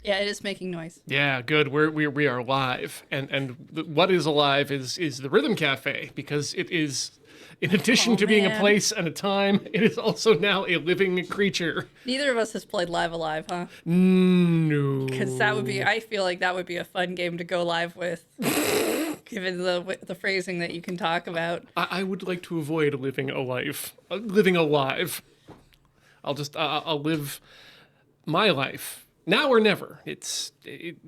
Yeah, it is making noise. Yeah, good. We are live, and what is alive is the Rhythm Cafe, because it is, in addition to being a man. place and a time, it is also now a living creature. Neither of us has played Live Alive, huh? No. Because that would be, I feel like that would be a fun game to go live with, given the phrasing that you can talk about. I would like to avoid living a life, living alive. I'll live my life. Now or never.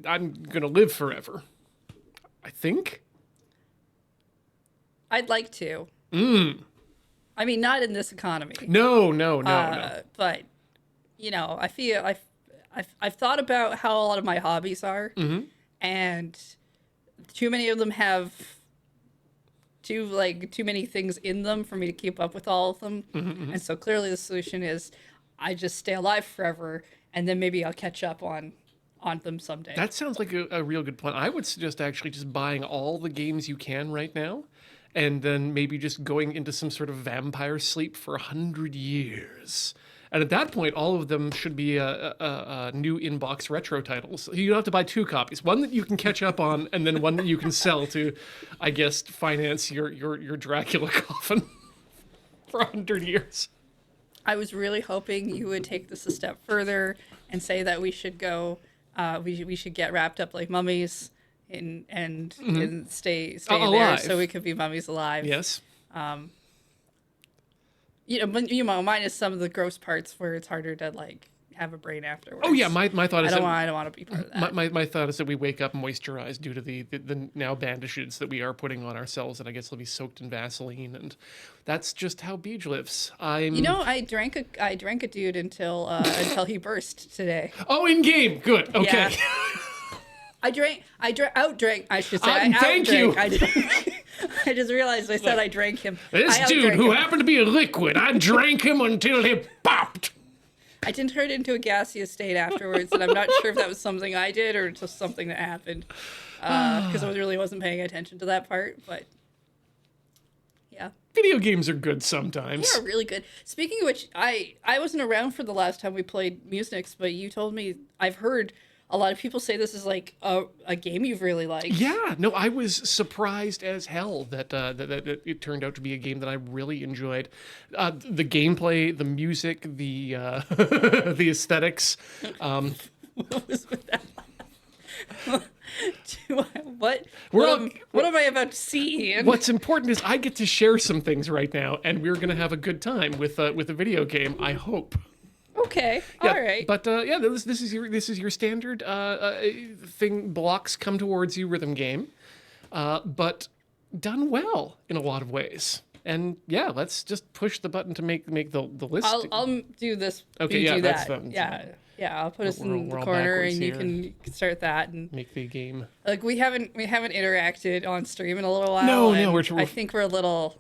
I'm gonna live forever. I think. I'd like to. I mean, not in this economy. No. But, you know, I feel I've thought about how a lot of my hobbies are, and too many of them have too many things in them for me to keep up with all of them. And so clearly the solution is I just stay alive forever, and then maybe I'll catch up on them someday. That sounds like a real good plan. I would suggest actually just buying all the games you can right now, and then maybe just going into some sort of vampire sleep for 100 years. And at that point, all of them should be a new inbox retro titles. You don't have to buy 2 copies. One that you can catch up on, and then one that you can sell to, I guess, finance your Dracula coffin for 100 years. I was really hoping you would take this a step further and say that we should go, we should get wrapped up like mummies and stay there alive. so we could be mummies alive. Yes. You know, minus some of the gross parts where it's harder to like have a brain afterwards. Oh yeah, my thought is I don't want to be part of that. my thought is that we wake up moisturized due to the now bandages that we are putting on ourselves, and I guess they'll be soaked in Vaseline, and that's just how Beej lives. You know, I drank a dude until he burst today. Oh, in game, good, okay. Yeah. Outdrank, I should say. Thank you. I just realized I said I drank him. This dude who happened to be a liquid, I drank him until he popped. I didn't turn it into a gaseous state afterwards, and I'm not sure if that was something I did or just something that happened, because I really wasn't paying attention to that part. But yeah, Video games are good sometimes. they are really good. Speaking of which, I wasn't around for the last time we played Musynx, but you told me I've heard a lot of people say this is like a game you've really liked. Yeah, no, I was surprised as hell that it turned out to be a game that I really enjoyed. The gameplay, the music, the the aesthetics. What was with that? What am I about to see, Ian? What's important is I get to share some things right now, and we're gonna have a good time with a video game. I hope. Okay, Yeah, all right. But yeah, this is your standard thing. Blocks come towards you, rhythm game, but done well in a lot of ways. And yeah, let's just push the button to make the list. I'll do this. Okay, you yeah, do that's that. fun. Yeah. I'll put us in we're the all corner, backwards and you here. can start that. And Make the game. like we haven't interacted on stream in a little while. No, and we're I think we're a little.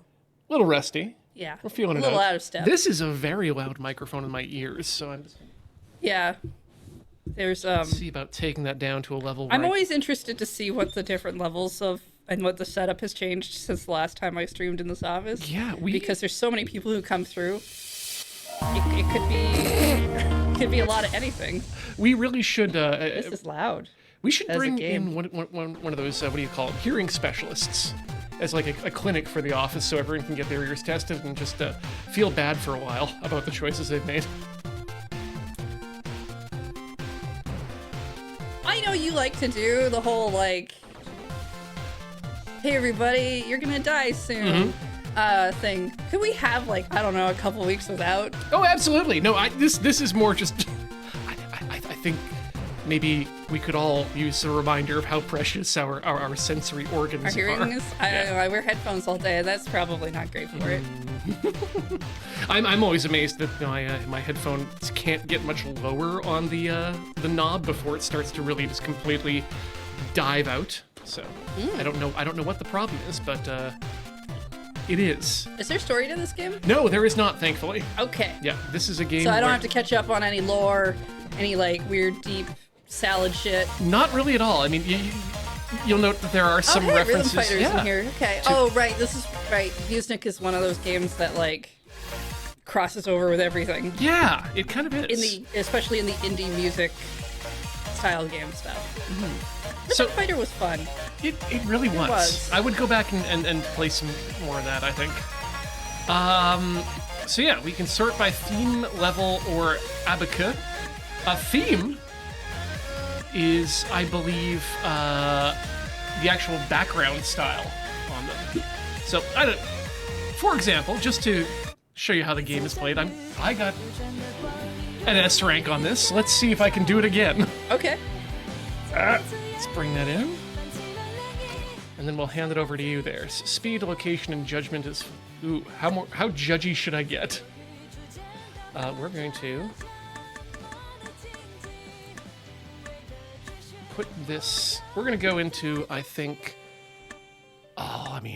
Little rusty. Yeah, We're feeling a it little out. out of step. This is a very loud microphone in my ears, so I'm just Yeah, there's see about taking that down to a level. Where I'm always interested to see what the different levels of and what the setup has changed since the last time I streamed in this office. Yeah, because there's so many people who come through. It could be a lot of anything. we really should. This is loud. We should as a bring game. in one of those, what do you call it, hearing specialists as like a clinic for the office so everyone can get their ears tested and just feel bad for a while about the choices they've made. I know you like to do the whole like, hey everybody, you're gonna die soon thing. Could we have like, I don't know, a couple weeks without? Oh, absolutely. No, this is more just, I think maybe we could all use a reminder of how precious our sensory organs Our hearing are. is, I don't know, I wear headphones all day, that's probably not great for it. I'm always amazed that my headphones can't get much lower on the knob before it starts to really just completely dive out. So I don't know what the problem is, but it is. Is there story to this game? No, there is not, thankfully. Okay. Yeah, this is a game. So I don't where- have to catch up on any lore, any like weird deep salad shit. Not really at all. I mean, you'll note that there are some oh, hey, references. Rhythm Fighters yeah. in here. Okay. Oh, right. This is right. Musynx is one of those games that like crosses over with everything. Yeah, it kind of is. Especially in the indie music style game stuff. So Fighter was fun. it really was. I would go back and play some more of that, I think. So yeah, we can sort by theme, level, or abaca. A theme is, I believe, the actual background style on them. So, for example, just to show you how the game is played, I got an S rank on this. Let's see if I can do it again. Okay. Let's bring that in. And then we'll hand it over to you there. Speed, location, and judgment is... Ooh, how judgy should I get? We're going to... put this... We're going to go into, I think...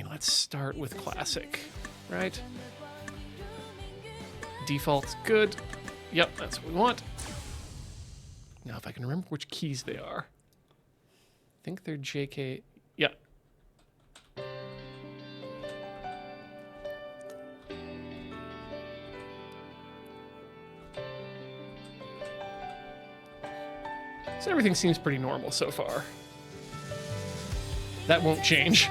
let's start with classic, right? Default's good. Yep, that's what we want. Now, if I can remember which keys they are. I think they're JK... Yeah. So everything seems pretty normal so far. That won't change.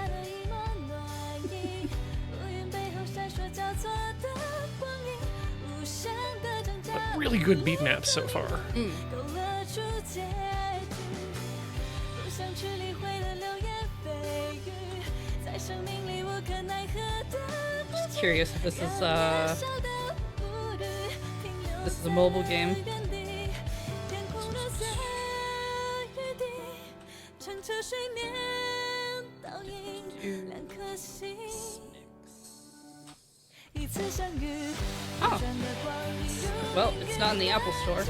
But really good beat maps so far. Just curious if this is a mobile game. Oh. Well, it's not in the Apple Store.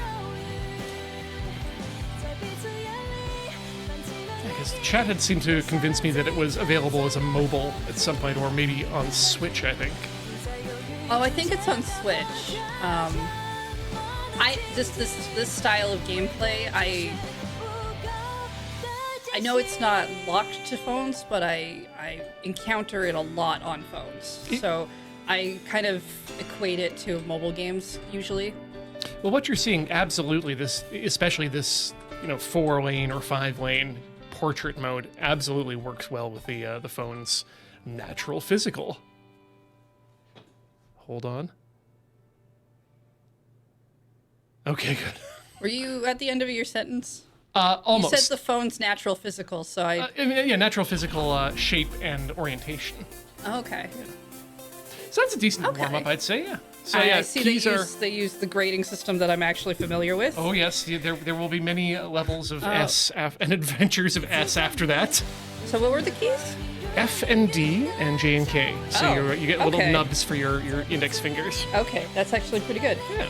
Because the chat had seemed to convince me that it was available as a mobile at some point, or maybe on Switch, I think. Oh, I think it's on Switch. This style of gameplay, I know it's not locked to phones, but I encounter it a lot on phones. So I kind of equate it to mobile games usually. Well, what you're seeing, absolutely, especially this, 4-lane or 5-lane portrait mode, absolutely works well with the phone's natural physical. Hold on. Okay, good. Were you at the end of your sentence? Almost. You said the phone's natural physical, so natural physical shape and orientation. Okay. Yeah. So that's a decent warm-up, I'd say, yeah. So I see they use the grading system that I'm actually familiar with. Oh yes, there will be many levels of S and adventures of S after that. So what were the keys? F and D and J and K. So you get little nubs for your index fingers. Okay, that's actually pretty good. Yeah.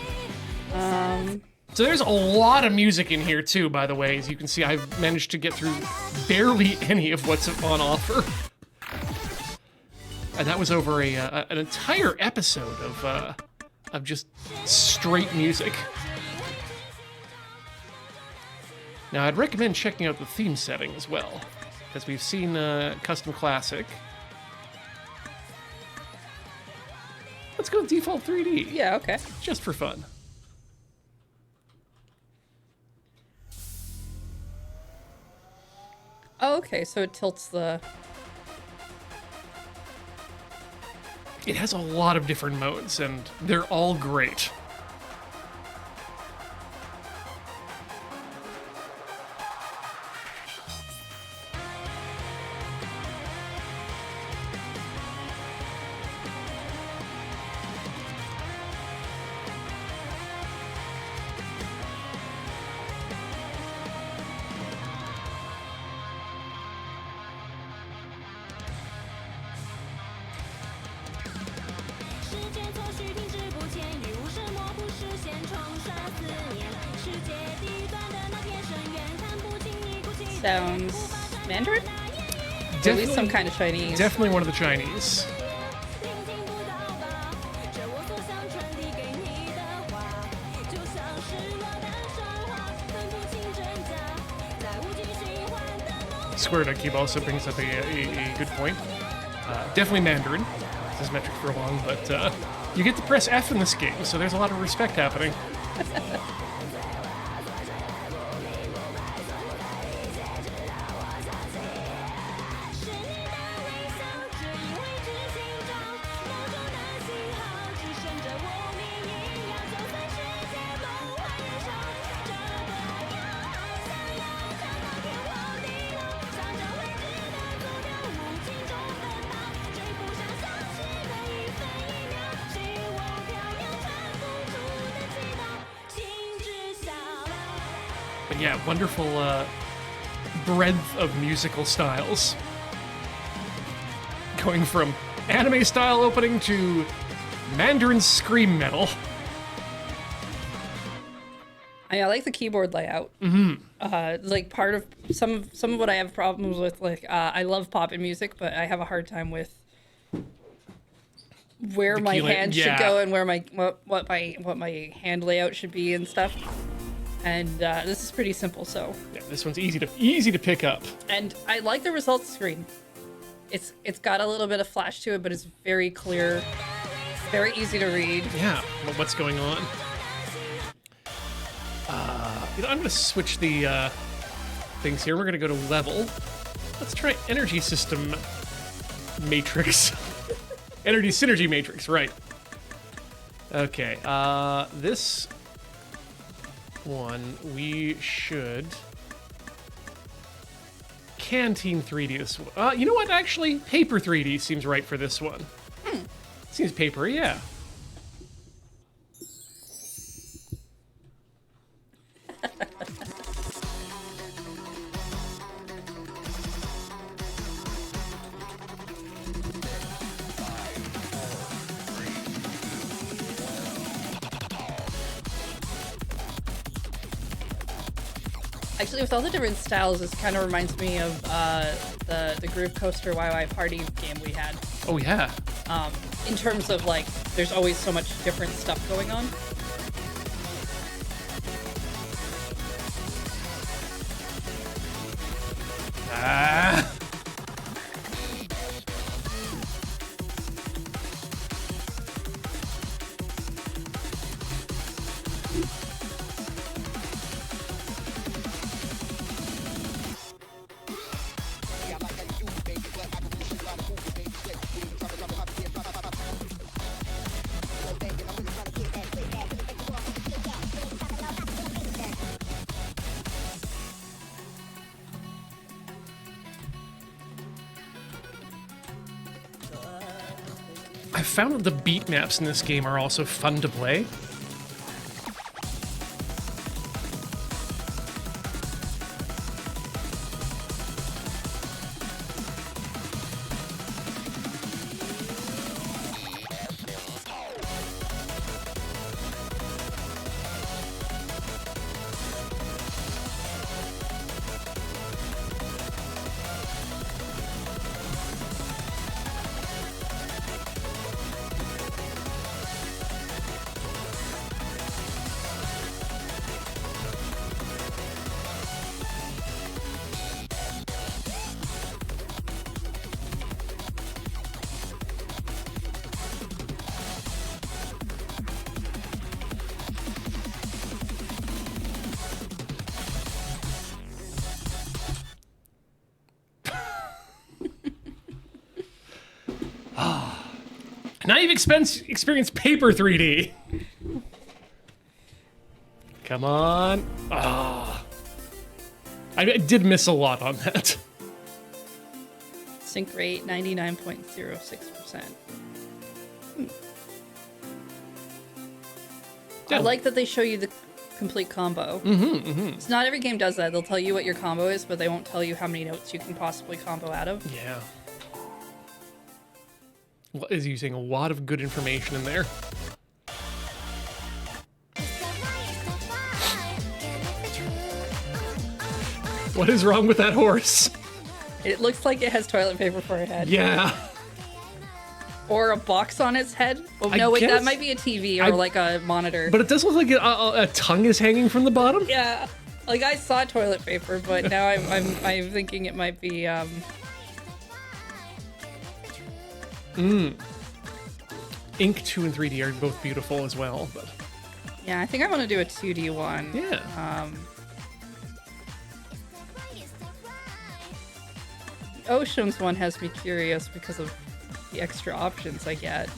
So there's a lot of music in here too, by the way. As you can see, I've managed to get through barely any of what's on offer. And that was over an entire episode of just straight music. Now, I'd recommend checking out the theme setting as well, because we've seen Custom Classic. Let's go with Default 3D. Yeah, okay. Just for fun. Oh, okay, so it tilts the... It has a lot of different modes, and they're all great. Sounds Mandarin? At least some kind of Chinese. Definitely one of the Chinese. Square Duck Cube also brings up a good point. Definitely Mandarin. This is metric for long, but you get to press F in this game, so there's a lot of respect happening. But yeah, wonderful breadth of musical styles. Going from anime style opening to Mandarin scream metal. I like the keyboard layout. Like part of some of what I have problems with, like I love pop and music, but I have a hard time with where my hands should go and where my what my hand layout should be and stuff. And this is pretty simple, so. Yeah, this one's easy to pick up. And I like the results screen. It's got a little bit of flash to it, but it's very clear, very easy to read. Yeah, well, what's going on? I'm going to switch the things here. We're going to go to level. Let's try energy system matrix. Energy synergy matrix, right. Okay, this one we should... Canteen 3D this one. You know what, actually? Paper 3D seems right for this one. Seems papery, yeah. Actually, with all the different styles, this kind of reminds me of the Groove Coaster YY Party game we had. Oh, yeah. In terms of, like, there's always so much different stuff going on. Ah. I found that the beat maps in this game are also fun to play. Now you've experienced paper 3D. Come on. Ah. I did miss a lot on that. Sync rate 99.06%. Yeah. I like that they show you the complete combo. It's not every game does that. They'll tell you what your combo is, but they won't tell you how many notes you can possibly combo out of. Yeah. Is using a lot of good information in there. What is wrong with that horse? It looks like it has toilet paper for a head. Yeah. Or a box on its head. Oh, no, wait, that might be a TV or like a monitor. But it does look like a tongue is hanging from the bottom. Yeah. Like, I saw toilet paper, but now I'm thinking it might be, Ink 2 and 3D are both beautiful as well, but... Yeah, I think I want to do a 2D one. Yeah. Ocean's one has me curious because of the extra options I get.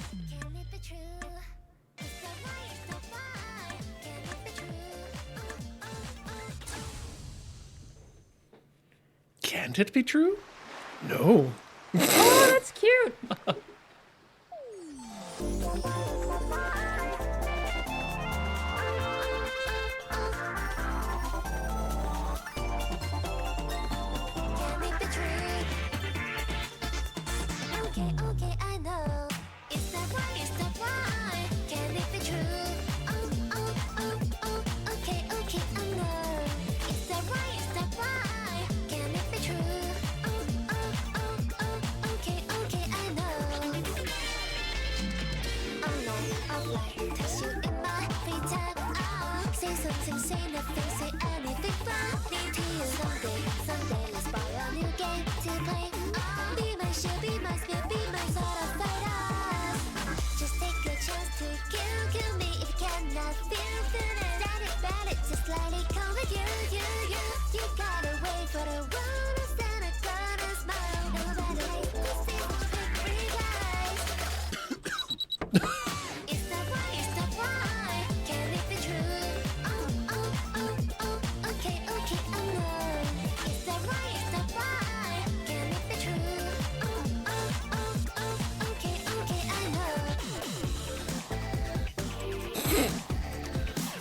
Can't it be true? No. Oh, that's cute!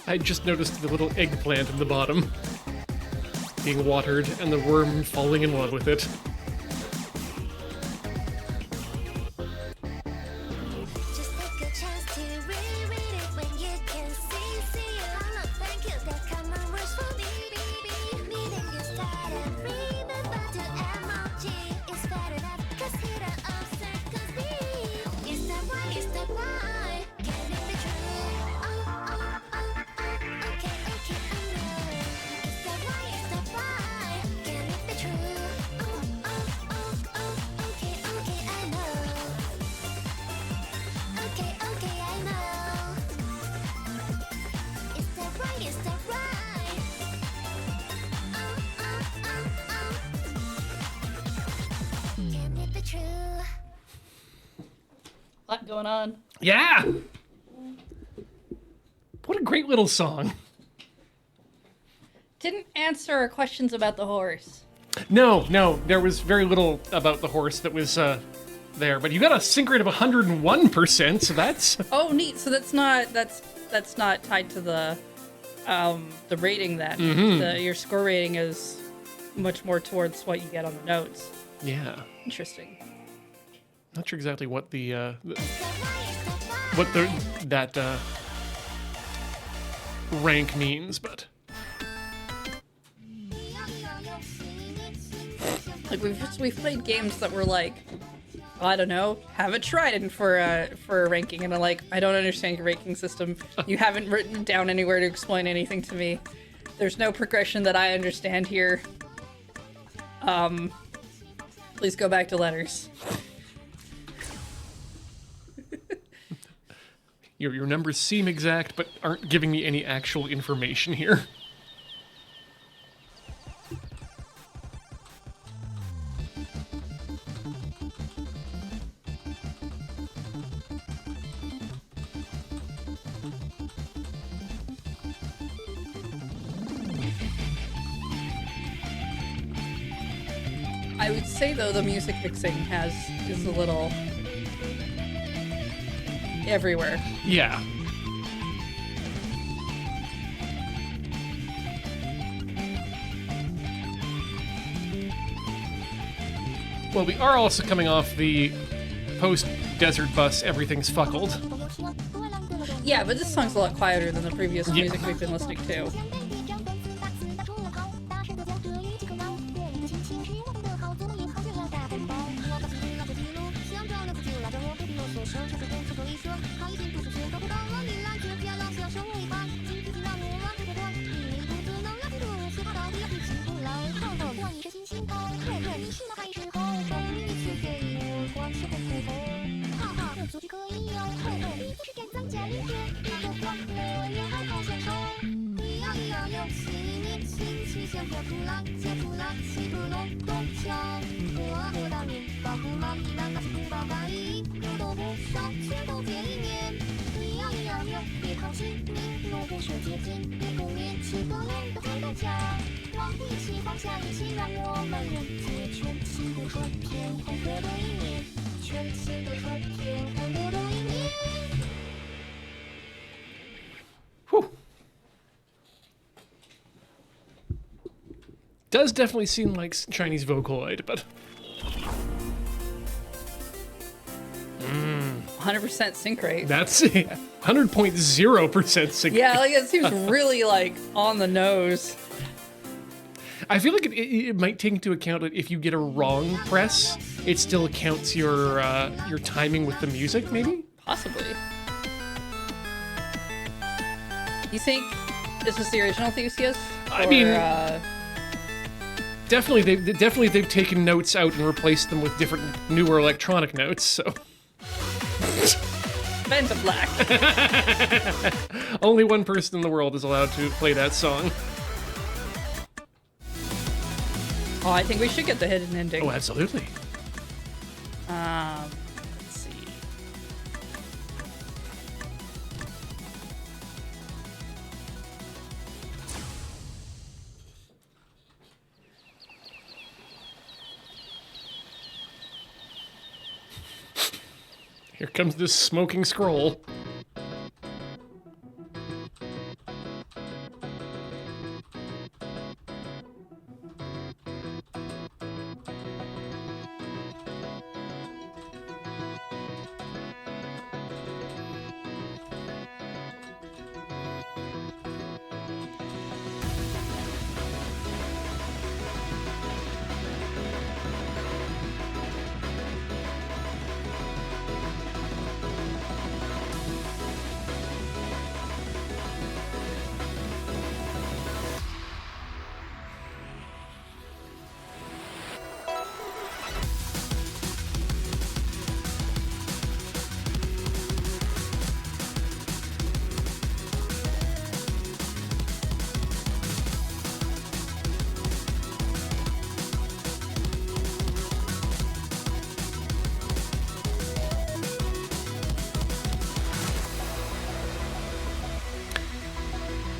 I just noticed the little eggplant in the bottom being watered and the worm falling in love with it. Lot going on. Yeah! What a great little song. Didn't answer our questions about the horse. No, there was very little about the horse that was there, but you got a sync rate of 101%, so that's... Oh, neat. So that's not tied to the rating then. Mm-hmm. Your score rating is much more towards what you get on the notes. Yeah. Interesting. Not sure exactly what that rank means, but like we've played games that were like, I don't know, haven't tried it for a ranking, and I'm like, I don't understand your ranking system. You haven't written down anywhere to explain anything to me. There's no progression that I understand here. Please go back to letters. Your numbers seem exact, but aren't giving me any actual information here. I would say though the music mixing is a little everywhere. Yeah. Well, we are also coming off the post-Desert Bus Everything's Fuckled. Yeah, but this song's a lot quieter than the previous music we've been listening to. Whew. Does definitely seem like Chinese Vocaloid, but 100% sync rate. that's 100.0% sync. Yeah, like it seems really like on the nose. I feel like it might take into account that if you get a wrong press, it still counts your timing with the music, maybe? Possibly. You think Is this the original Theseus? I mean, definitely they've taken notes out and replaced them with different newer electronic notes. So Ben's a black. only one person in the world is allowed to play that song. Oh, I think we should get the hidden ending. Oh, absolutely. Let's see. Here comes this smoking scroll.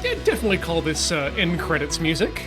I'd definitely call this end credits music.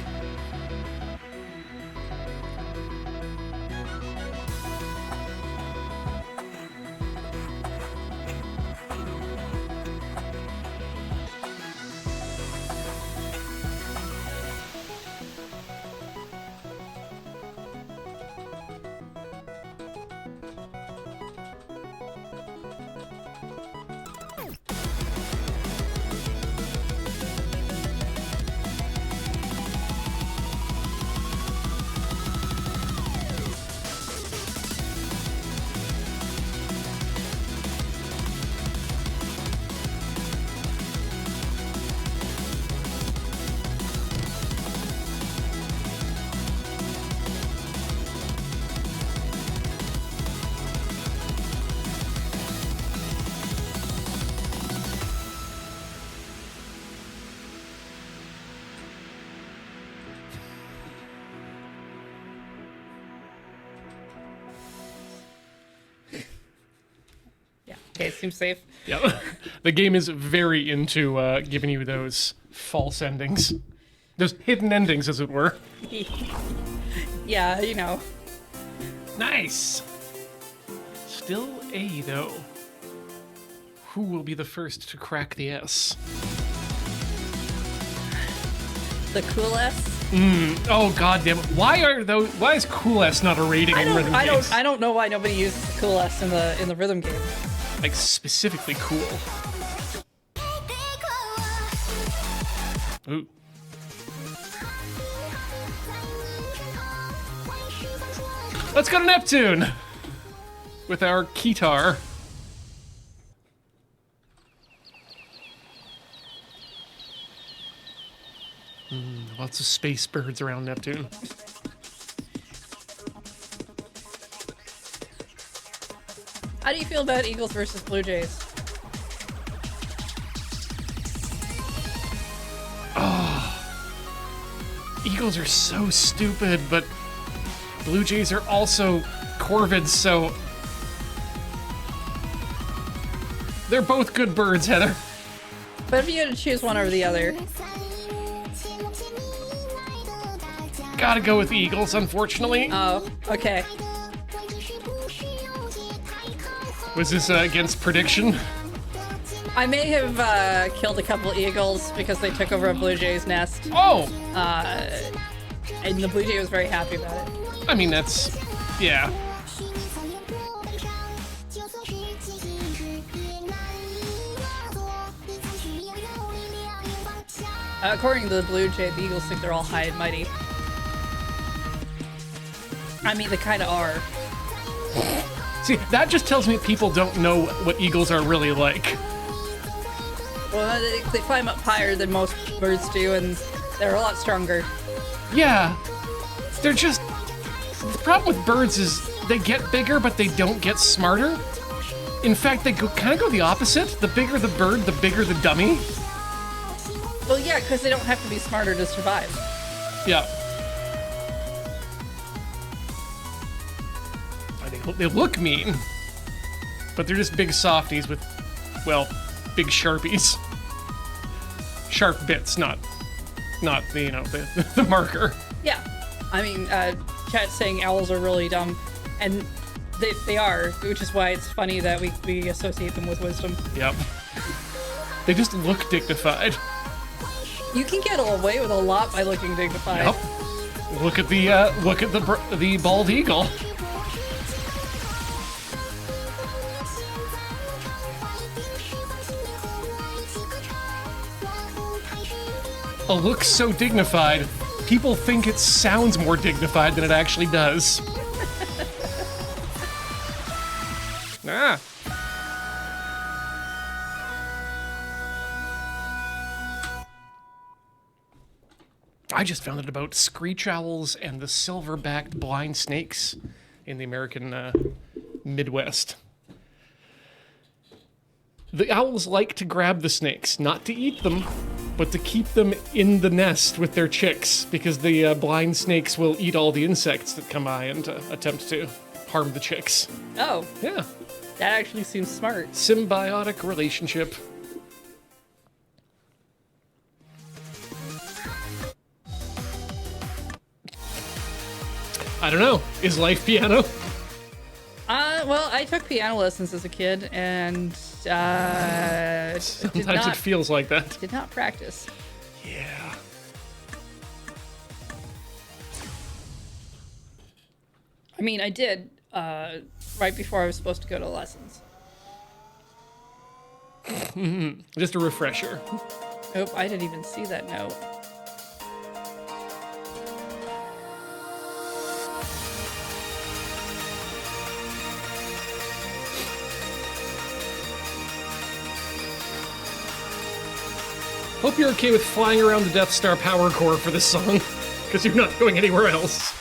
Okay, seems safe. Yeah, the game is very into giving you those false endings. Those hidden endings, as it were. Yeah, you know. Nice! Still A, though. Who will be the first to crack the S? The cool S? Oh, goddamn it. Why is Cool S not a rating in rhythm games? I don't know why nobody uses the cool S in the rhythm game. Like, specifically cool. Ooh. Let's go to Neptune! With our Keytar. Lots of space birds around Neptune. How do you feel about Eagles versus Blue Jays? Eagles are so stupid, but Blue Jays are also corvids, so they're both good birds, Heather. But if you had to choose one over the other. Gotta go with the Eagles, unfortunately. Oh, okay. Was this against prediction? I may have killed a couple eagles because they took over a Blue Jay's nest. Oh! And the Blue Jay was very happy about it. I mean, that's... yeah. According to the Blue Jay, the eagles think they're all high and mighty. I mean, they kind of are. See, that just tells me people don't know what eagles are really like. Well, they climb up higher than most birds do, and they're a lot stronger. Yeah. They're just... The problem with birds is they get bigger, but they don't get smarter. In fact, they kind of go the opposite. The bigger the bird, the bigger the dummy. Well, yeah, because they don't have to be smarter to survive. Yeah. They look mean, but they're just big softies with, well, big sharpies. Sharp bits, not the, you know, the marker. Yeah. I mean, chat's saying owls are really dumb, and they are, which is why it's funny that we associate them with wisdom. Yep. They just look dignified. You can get away with a lot by looking dignified. Yep. Look at the bald eagle. A look so dignified, people think it sounds more dignified than it actually does. Ah. I just found out about screech owls and the silver-backed blind snakes in the American Midwest. The owls like to grab the snakes, not to eat them, but to keep them in the nest with their chicks, because the blind snakes will eat all the insects that come by and attempt to harm the chicks. Oh. Yeah. That actually seems smart. Symbiotic relationship. I don't know. Is life piano? Well, I took piano lessons as a kid, and Sometimes it feels like that. did not practice. Yeah. I mean, I did right before I was supposed to go to lessons. Just a refresher. Oh, I didn't even see that note. Hope you're okay with flying around the Death Star power core for this song, because you're not going anywhere else.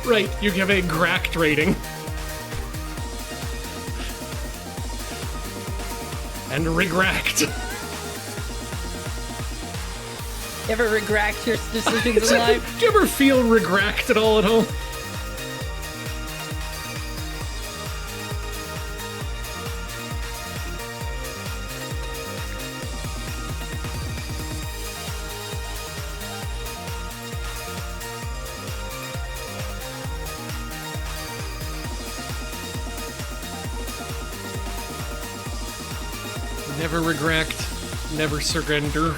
Right, you give a Gract rating. And regract. Ever regret your decisions in life? Do you ever feel regract at all at home? Never regract, never surrender.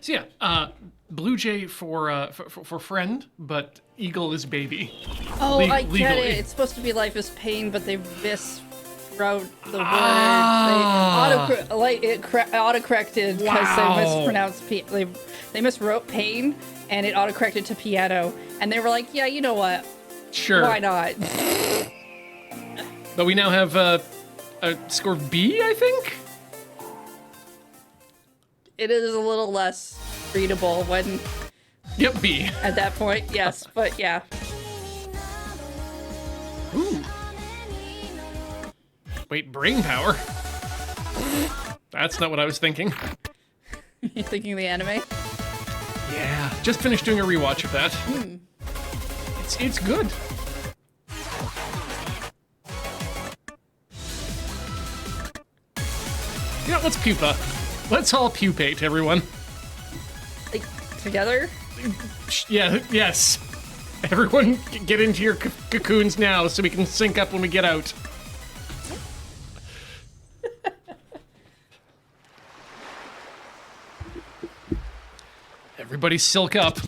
So yeah, Blue Jay for friend, but Eagle is baby. Oh, I get legally. it. It's supposed to be life is pain, but they miswrote the word. They autocorrected because they mispronounced they miswrote pain, and it autocorrected to piano. And they were like, yeah, you know what? Sure. Why not? But we now have a score of B, I think? It is a little less readable when Yep, B. at that point, yes, but yeah. Wait, brain power? That's not what I was thinking. You thinking of the anime? Yeah, just finished doing a rewatch of that. It's good. Yeah, let's pupa. Let's all pupate, everyone. Like, together? Yeah, yes. Everyone get into your cocoons now so we can sync up when we get out. Everybody silk up.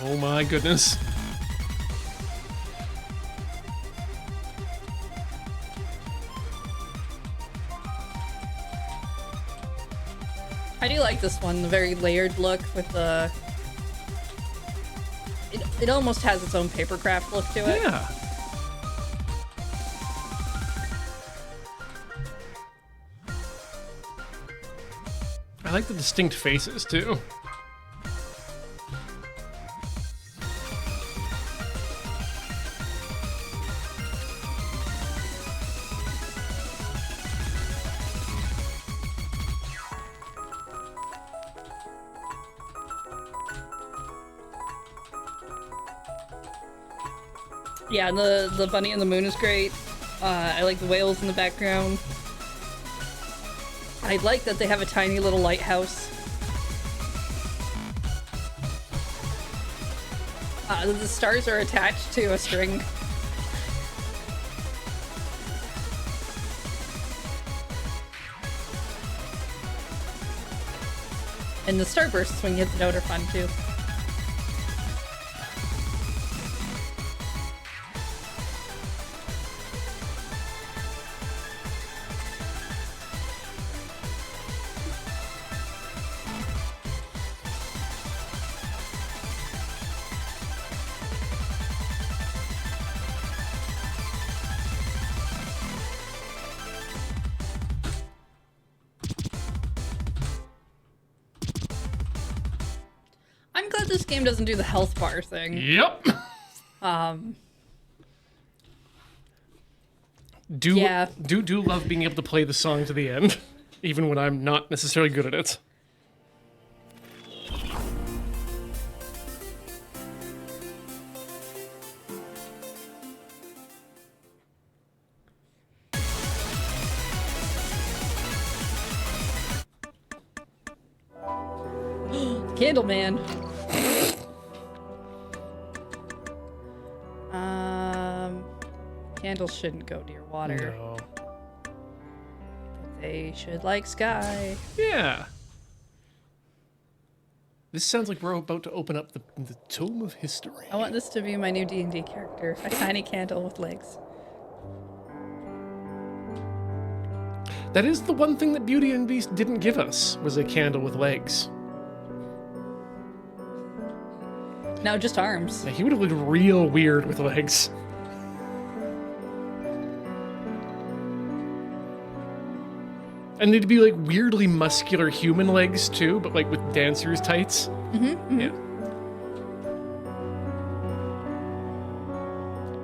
Oh my goodness. I do like this one, the very layered look with the... It almost has its own papercraft look to it. Yeah. I like the distinct faces, too. Yeah, and the bunny in the moon is great. I like the whales in the background. I like that they have a tiny little lighthouse. The stars are attached to a string. And the starbursts when you hit the note are fun too. I'm glad this game doesn't do the health bar thing. Yep. Yeah. Do love being able to play the song to the end, even when I'm not necessarily good at it. Candleman. Candles shouldn't go near water. No. They should like sky. Yeah. This sounds like we're about to open up the tome of history. I want this to be my new D&D character. A tiny candle with legs. That is the one thing that Beauty and the Beast didn't give us, was a candle with legs. No, just arms. Yeah, he would have looked real weird with legs. And they'd be like weirdly muscular human legs too, but like with dancer's tights. Yeah.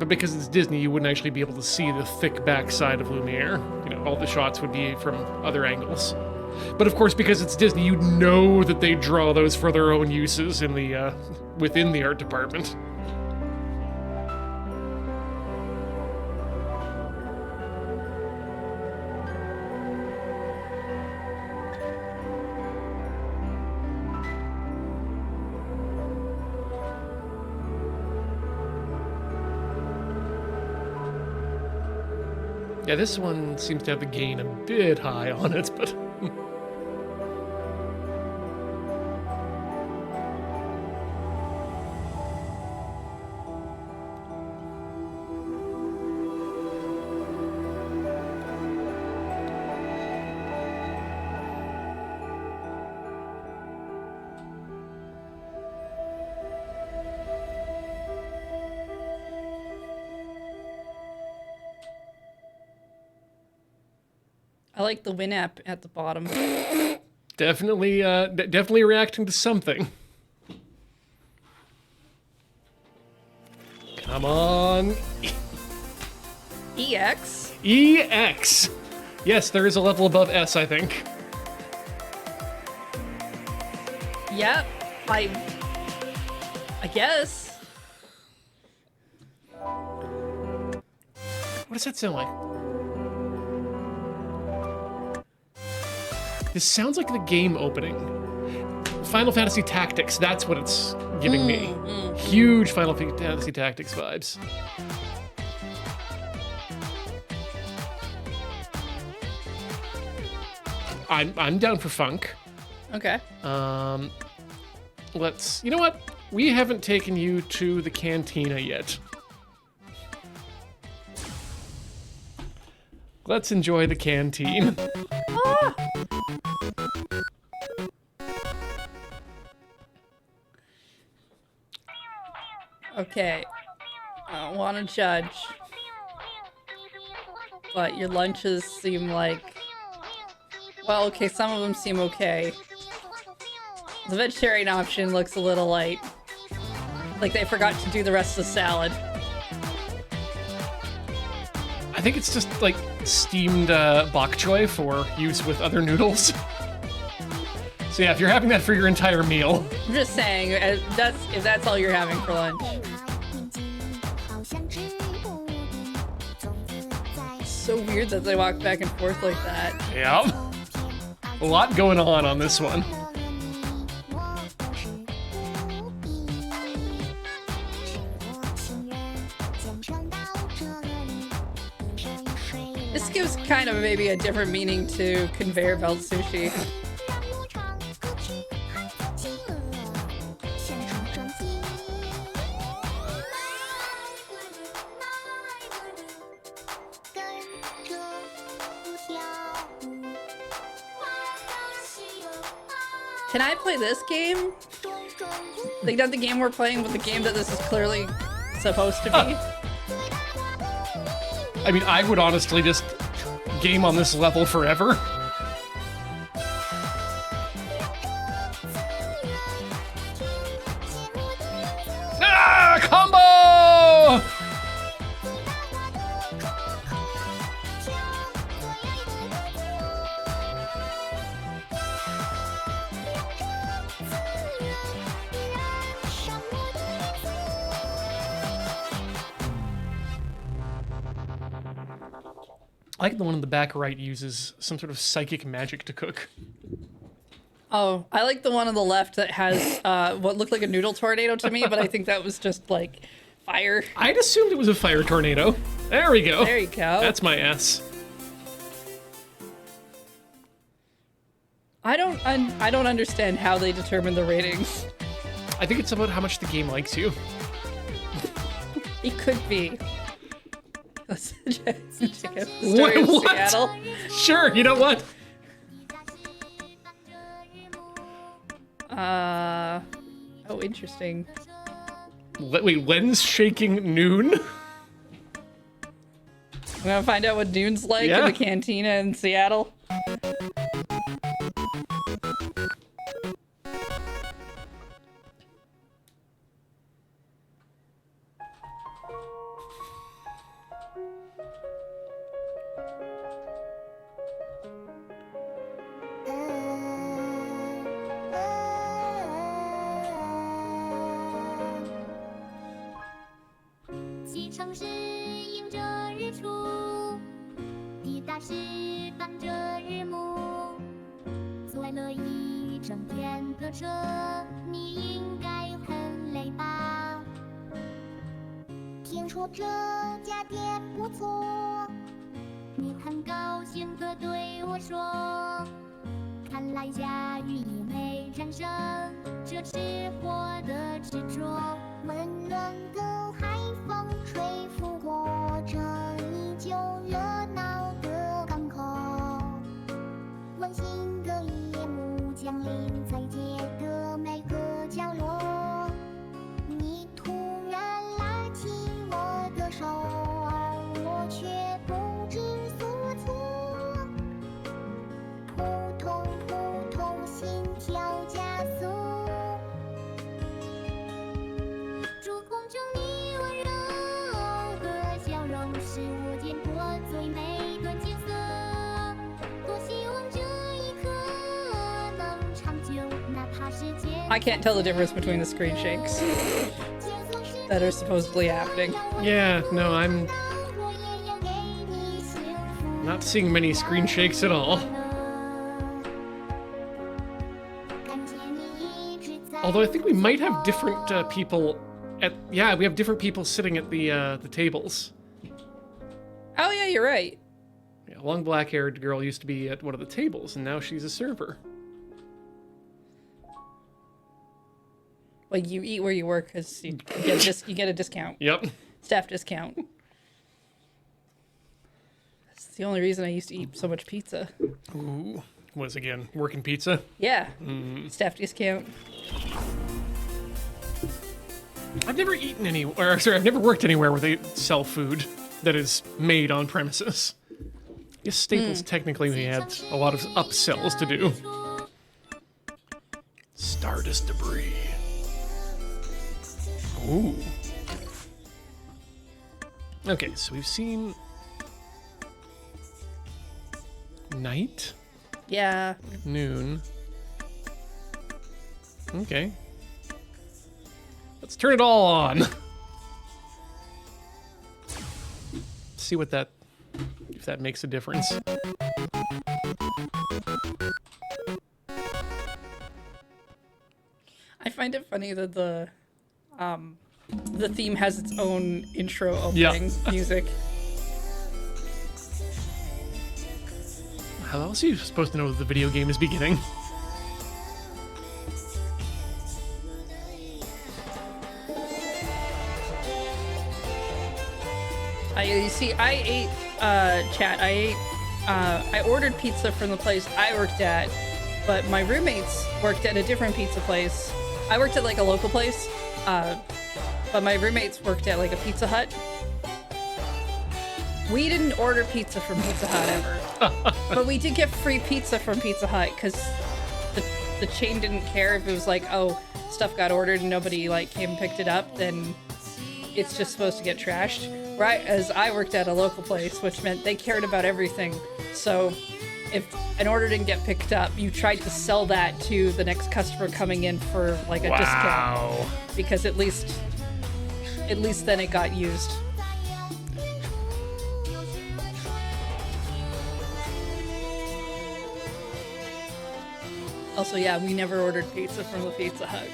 But because it's Disney, you wouldn't actually be able to see the thick backside of Lumiere. You know, all the shots would be from other angles. But of course, because it's Disney, you'd know that they draw those for their own uses in the within the art department. Yeah, this one seems to have the gain a bit high on it, but... I like the Winamp at the bottom. Definitely, definitely reacting to something. Come on. EX? EX. Yes, there is a level above S, I think. Yep. I guess. What does that sound like? This sounds like the game opening. Final Fantasy Tactics, that's what it's giving me. Huge Final Fantasy Tactics vibes. I'm down for funk. Okay. You know what? We haven't taken you to the cantina yet. Let's enjoy the canteen. Ah! Okay. I don't want to judge. But your lunches seem like... Well, okay, some of them seem okay. The vegetarian option looks a little light. Like they forgot to do the rest of the salad. I think it's just like steamed bok choy for use with other noodles. So yeah, if you're having that for your entire meal. I'm just saying, if that's all you're having for lunch. So weird that they walk back and forth like that. Yep. A lot going on this one. This gives kind of maybe a different meaning to conveyor belt sushi. Can I play this game? Like not the game we're playing, but the game that this is clearly supposed to be? I mean, I would honestly just game on this level forever. Ah, combo! I like the one in the back right uses some sort of psychic magic to cook. Oh, I like the one on the left that has what looked like a noodle tornado to me, but I think that was just like fire. I'd assumed it was a fire tornado. There we go. There you go. That's my S. I don't understand how they determine the ratings. I think it's about how much the game likes you. It could be. Let's check out the story of Seattle. Sure, you know what? Oh, interesting. Wait, lens shaking noon? I'm gonna find out what noon's like in the cantina in Seattle. I can't tell the difference between the screen shakes that are supposedly happening. Yeah, no, I'm not seeing many screen shakes at all. Although I think we might have different people at... Yeah, we have different people sitting at the tables. Oh yeah, you're right. Yeah, a long black-haired girl used to be at one of the tables, and now she's a server. Like, you eat where you work because you get a discount. Yep. Staff discount. That's the only reason I used to eat so much pizza. Ooh. Was again working pizza? Yeah. Staff discount. I've never eaten anywhere. Sorry, I've never worked anywhere where they sell food that is made on premises. I guess Staples technically we had a lot of upsells to do. Stardust debris. Ooh. Okay, so we've seen night, Yeah. noon. Okay. Let's turn it all on. See what that, if that makes a difference. I find it funny that the theme has its own intro opening music. How else are you supposed to know that the video game is beginning? I ordered pizza from the place I worked at, but my roommates worked at a different pizza place. I worked at like a local place, but my roommates worked at like a Pizza Hut. We didn't order pizza from Pizza Hut ever, but we did get free pizza from Pizza Hut because the chain didn't care if it was like, oh, stuff got ordered and nobody like came and picked it up, then it's just supposed to get trashed. Right, as I worked at a local place, which meant they cared about everything. So if an order didn't get picked up, you tried to sell that to the next customer coming in for like a discount. Because at least then it got used. Also, yeah, we never ordered pizza from the Pizza Hut.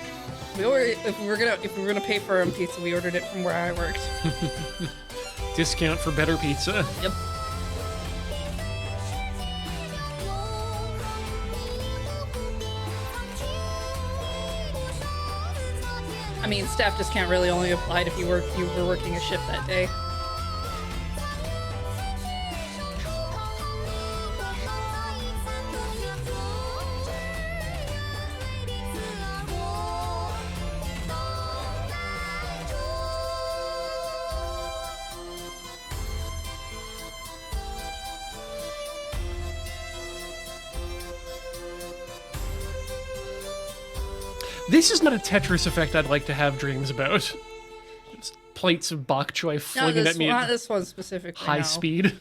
If we were gonna pay for our own pizza, we ordered it from where I worked. Discount for better pizza. Yep. I mean, staff discount really only applied if you were working a shift that day. This is not a Tetris effect I'd like to have dreams about. Just plates of bok choy flinging at me Not at this one specifically. high no. speed.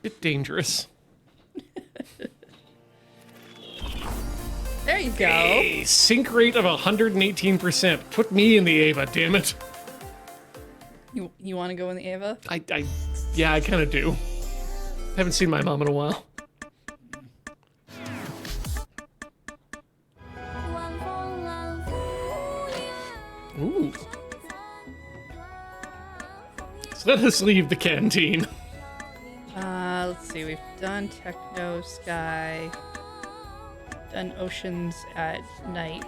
Bit dangerous. There you go. Hey, sync rate of 118%. Put me in the Ava, damn it. You want to go in the Ava? Yeah, I kind of do. Haven't seen my mom in a while. Ooh. So let us leave the canteen. Let's see. We've done Techno Sky. Done Oceans at Night.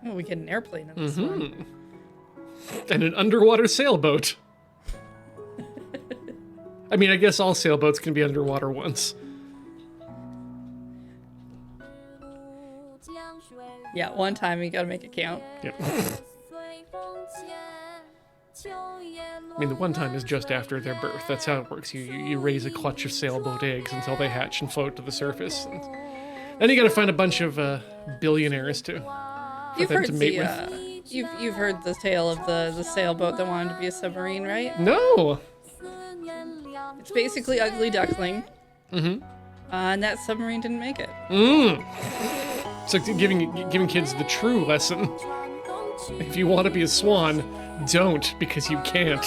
Oh, we get an airplane in this one. And an underwater sailboat. I mean, I guess all sailboats can be underwater once. Yeah, one time you gotta make it count. Yep. I mean, the one time is just after their birth. That's how it works. You raise a clutch of sailboat eggs until they hatch and float to the surface. And then you gotta find a bunch of billionaires for You've them heard to mate with. you've heard the tale of the sailboat that wanted to be a submarine, right? No! It's basically Ugly Duckling. Mm-hmm. And that submarine didn't make it. So giving kids the true lesson. If you want to be a swan, don't, because you can't.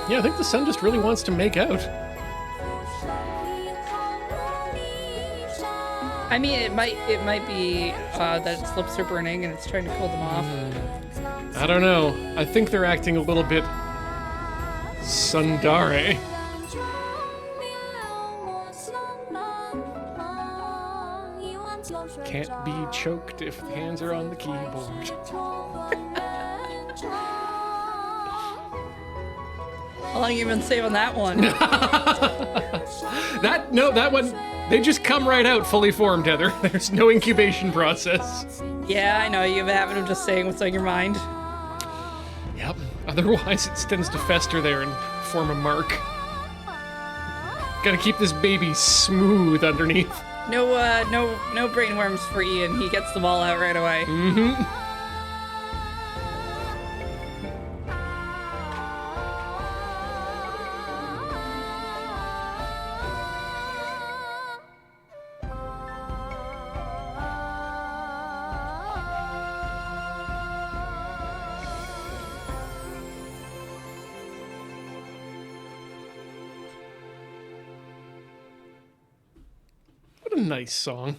Yeah, I think the sun just really wants to make out. I mean, it might be that its lips are burning and it's trying to cool them off. I don't know. I think they're acting a little bit Sundare. Can't be choked if hands are on the keyboard. How long you been saving that one? that one, they just come right out fully formed, Heather. There's no incubation process. Yeah, I know. You've been having of just saying what's on your mind. Yep. Otherwise, it tends to fester there and form a mark. Gotta keep this baby smooth underneath. No brainworms for Ian. He gets them all out right away. Mm-hmm. What a nice song.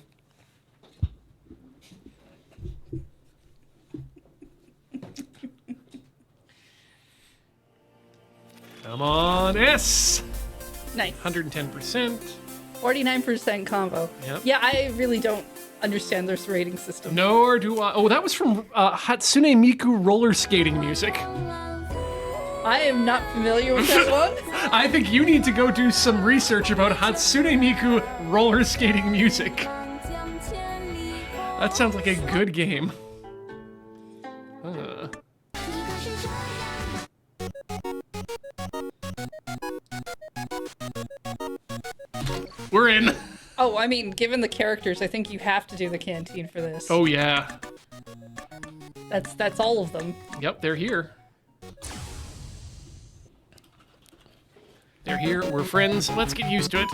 Come on, S! Nice. 110%. 49% combo. Yep. Yeah, I really don't understand this rating system. Nor do I. Oh, that was from Hatsune Miku roller skating music. I am not familiar with that one. I think you need to go do some research about Hatsune Miku roller skating music. That sounds like a good game. We're in. Oh, I mean, given the characters, I think you have to do the canteen for this. Oh yeah. That's all of them. Yep, they're here. They're here, we're friends, let's get used to it.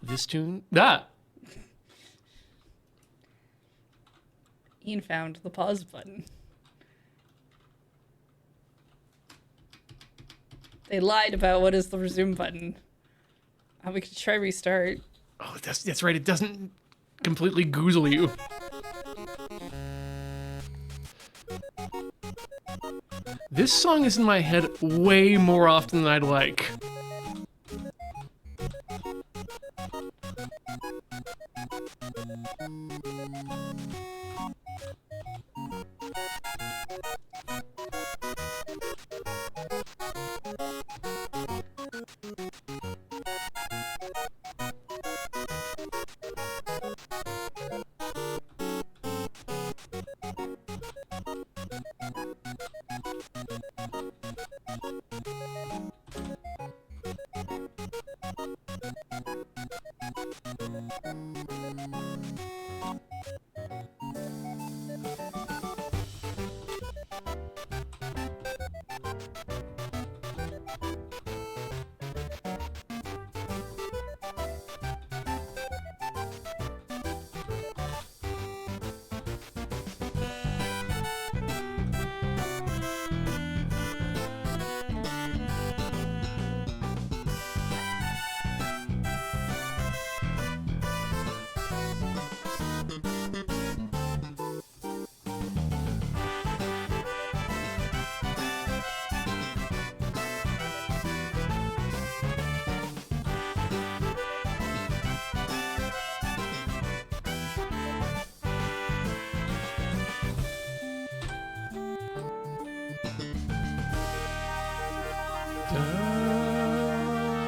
This tune, Ian found the pause button. They lied about what is the resume button. We could try restart. Oh, that's right, it doesn't completely goozle you. This song is in my head way more often than I'd like.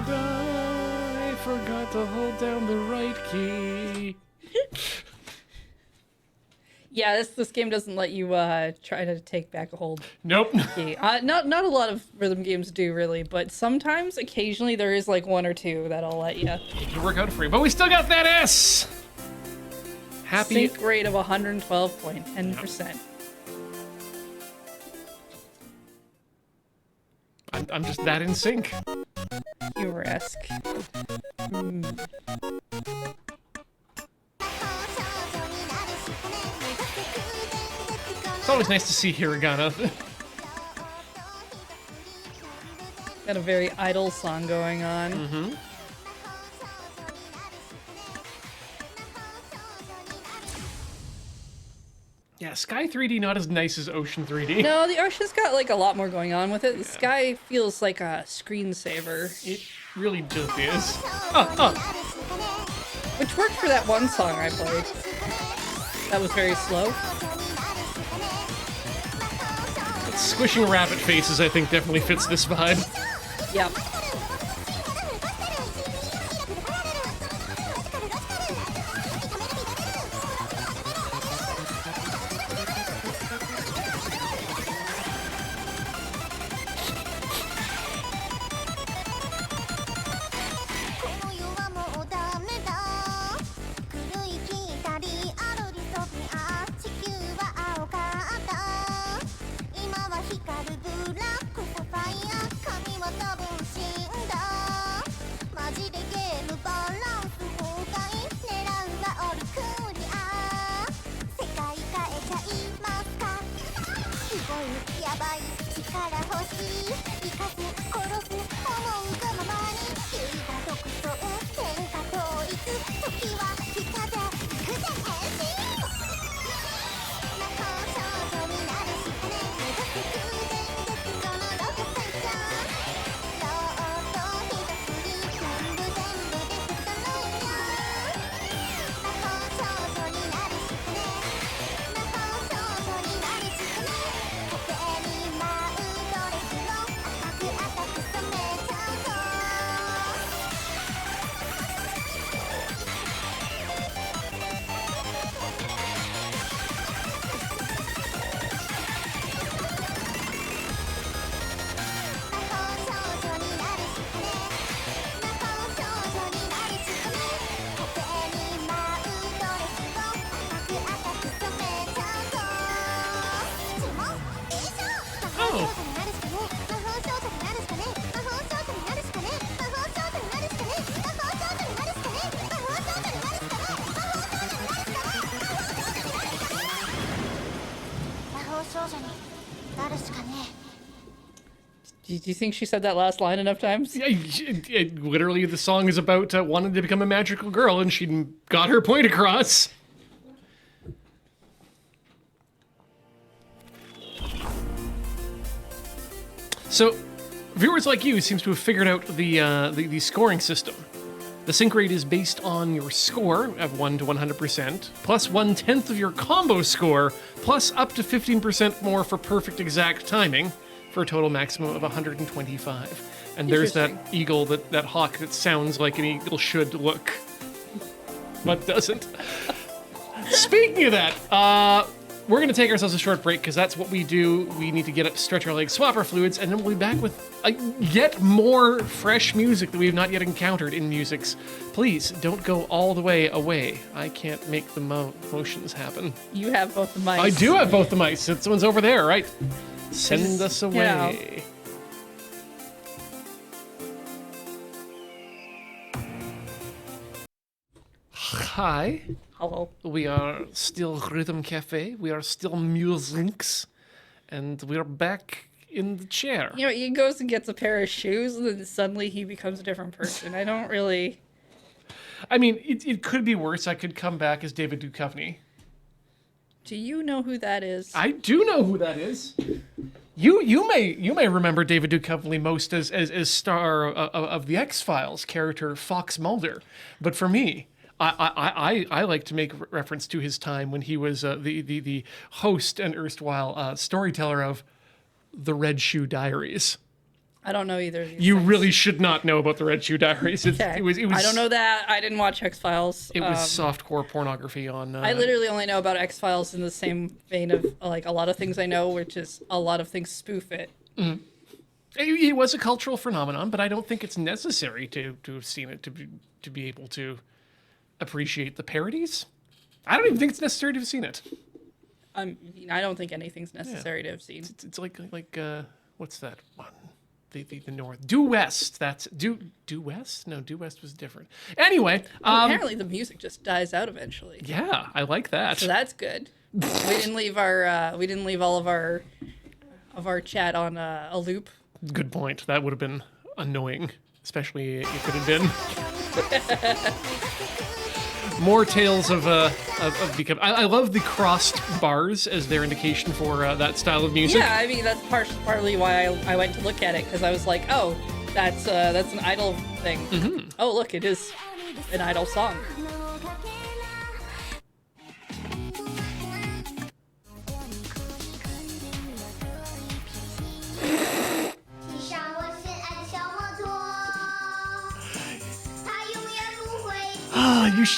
I forgot to hold down the right key. Yeah, this game doesn't let you try to take back a hold Nope. key. Not a lot of rhythm games do really, but sometimes, occasionally, there is like one or two that'll let you. It can work out for you, but we still got that S. Happy. Sync rate of 112.10%. I'm just that in sync. You risk. It's always nice to see Hiragana. Got a very idle song going on. Mm-hmm. Yeah, Sky 3D not as nice as Ocean 3D. No, the Ocean's got like a lot more going on with it. The Sky feels like a screensaver. It really just is. Which worked for that one song I played. That was very slow. Squishing rabbit faces, I think, definitely fits this vibe. Yep. Do you think she said that last line enough times? Yeah, literally, the song is about wanting to become a magical girl, and she got her point across. So, viewers like you seems to have figured out the scoring system. The sync rate is based on your score of 1 to 100%, plus 1/10 of your combo score, plus up to 15% more for perfect exact timing, for a total maximum of 125. And there's that eagle, that hawk that sounds like an eagle should look, but doesn't. Speaking of that, we're going to take ourselves a short break because that's what we do. We need to get up, stretch our legs, swap our fluids, and then we'll be back with yet more fresh music that we have not yet encountered in Musynx. Please don't go all the way away. I can't make the motions happen. You have both the mice. I do have both the mice. This one's over there, right? Send us away. Yeah. Hi. Hello. We are still Rhythm Cafe. We are still Musynx. And we're back in the chair. You know, he goes and gets a pair of shoes, and then suddenly he becomes a different person. I don't really... I mean, it could be worse. I could come back as David Duchovny. Do you know who that is? I do know who that is. You may remember David Duchovny most as star of the X-Files character Fox Mulder. But for me... I like to make reference to his time when he was the host and erstwhile storyteller of The Red Shoe Diaries. I don't know either of these You things. really should not know about the Red Shoe Diaries. Okay. It was. I don't know that. I didn't watch X-Files. It was softcore pornography on. I literally only know about X-Files in the same vein of like a lot of things I know, which is a lot of things spoof it. It was a cultural phenomenon, but I don't think it's necessary to have seen it to be able to appreciate the parodies. I don't even think it's necessary to have seen it. I don't think anything's necessary to have seen. It's like what's that one? The North. Due West. That's Due West? No, Due West was different. Anyway, Apparently the music just dies out eventually. yeah, I like that. So that's good. We didn't leave all of our chat on a loop. Good point. That would have been annoying, especially if it had been more tales of become. I love the crossed bars as their indication for that style of music. Yeah, I mean that's partly why I went to look at it, because I was like, oh, that's an Idol thing. Mm-hmm. Oh, look, it is an Idol song.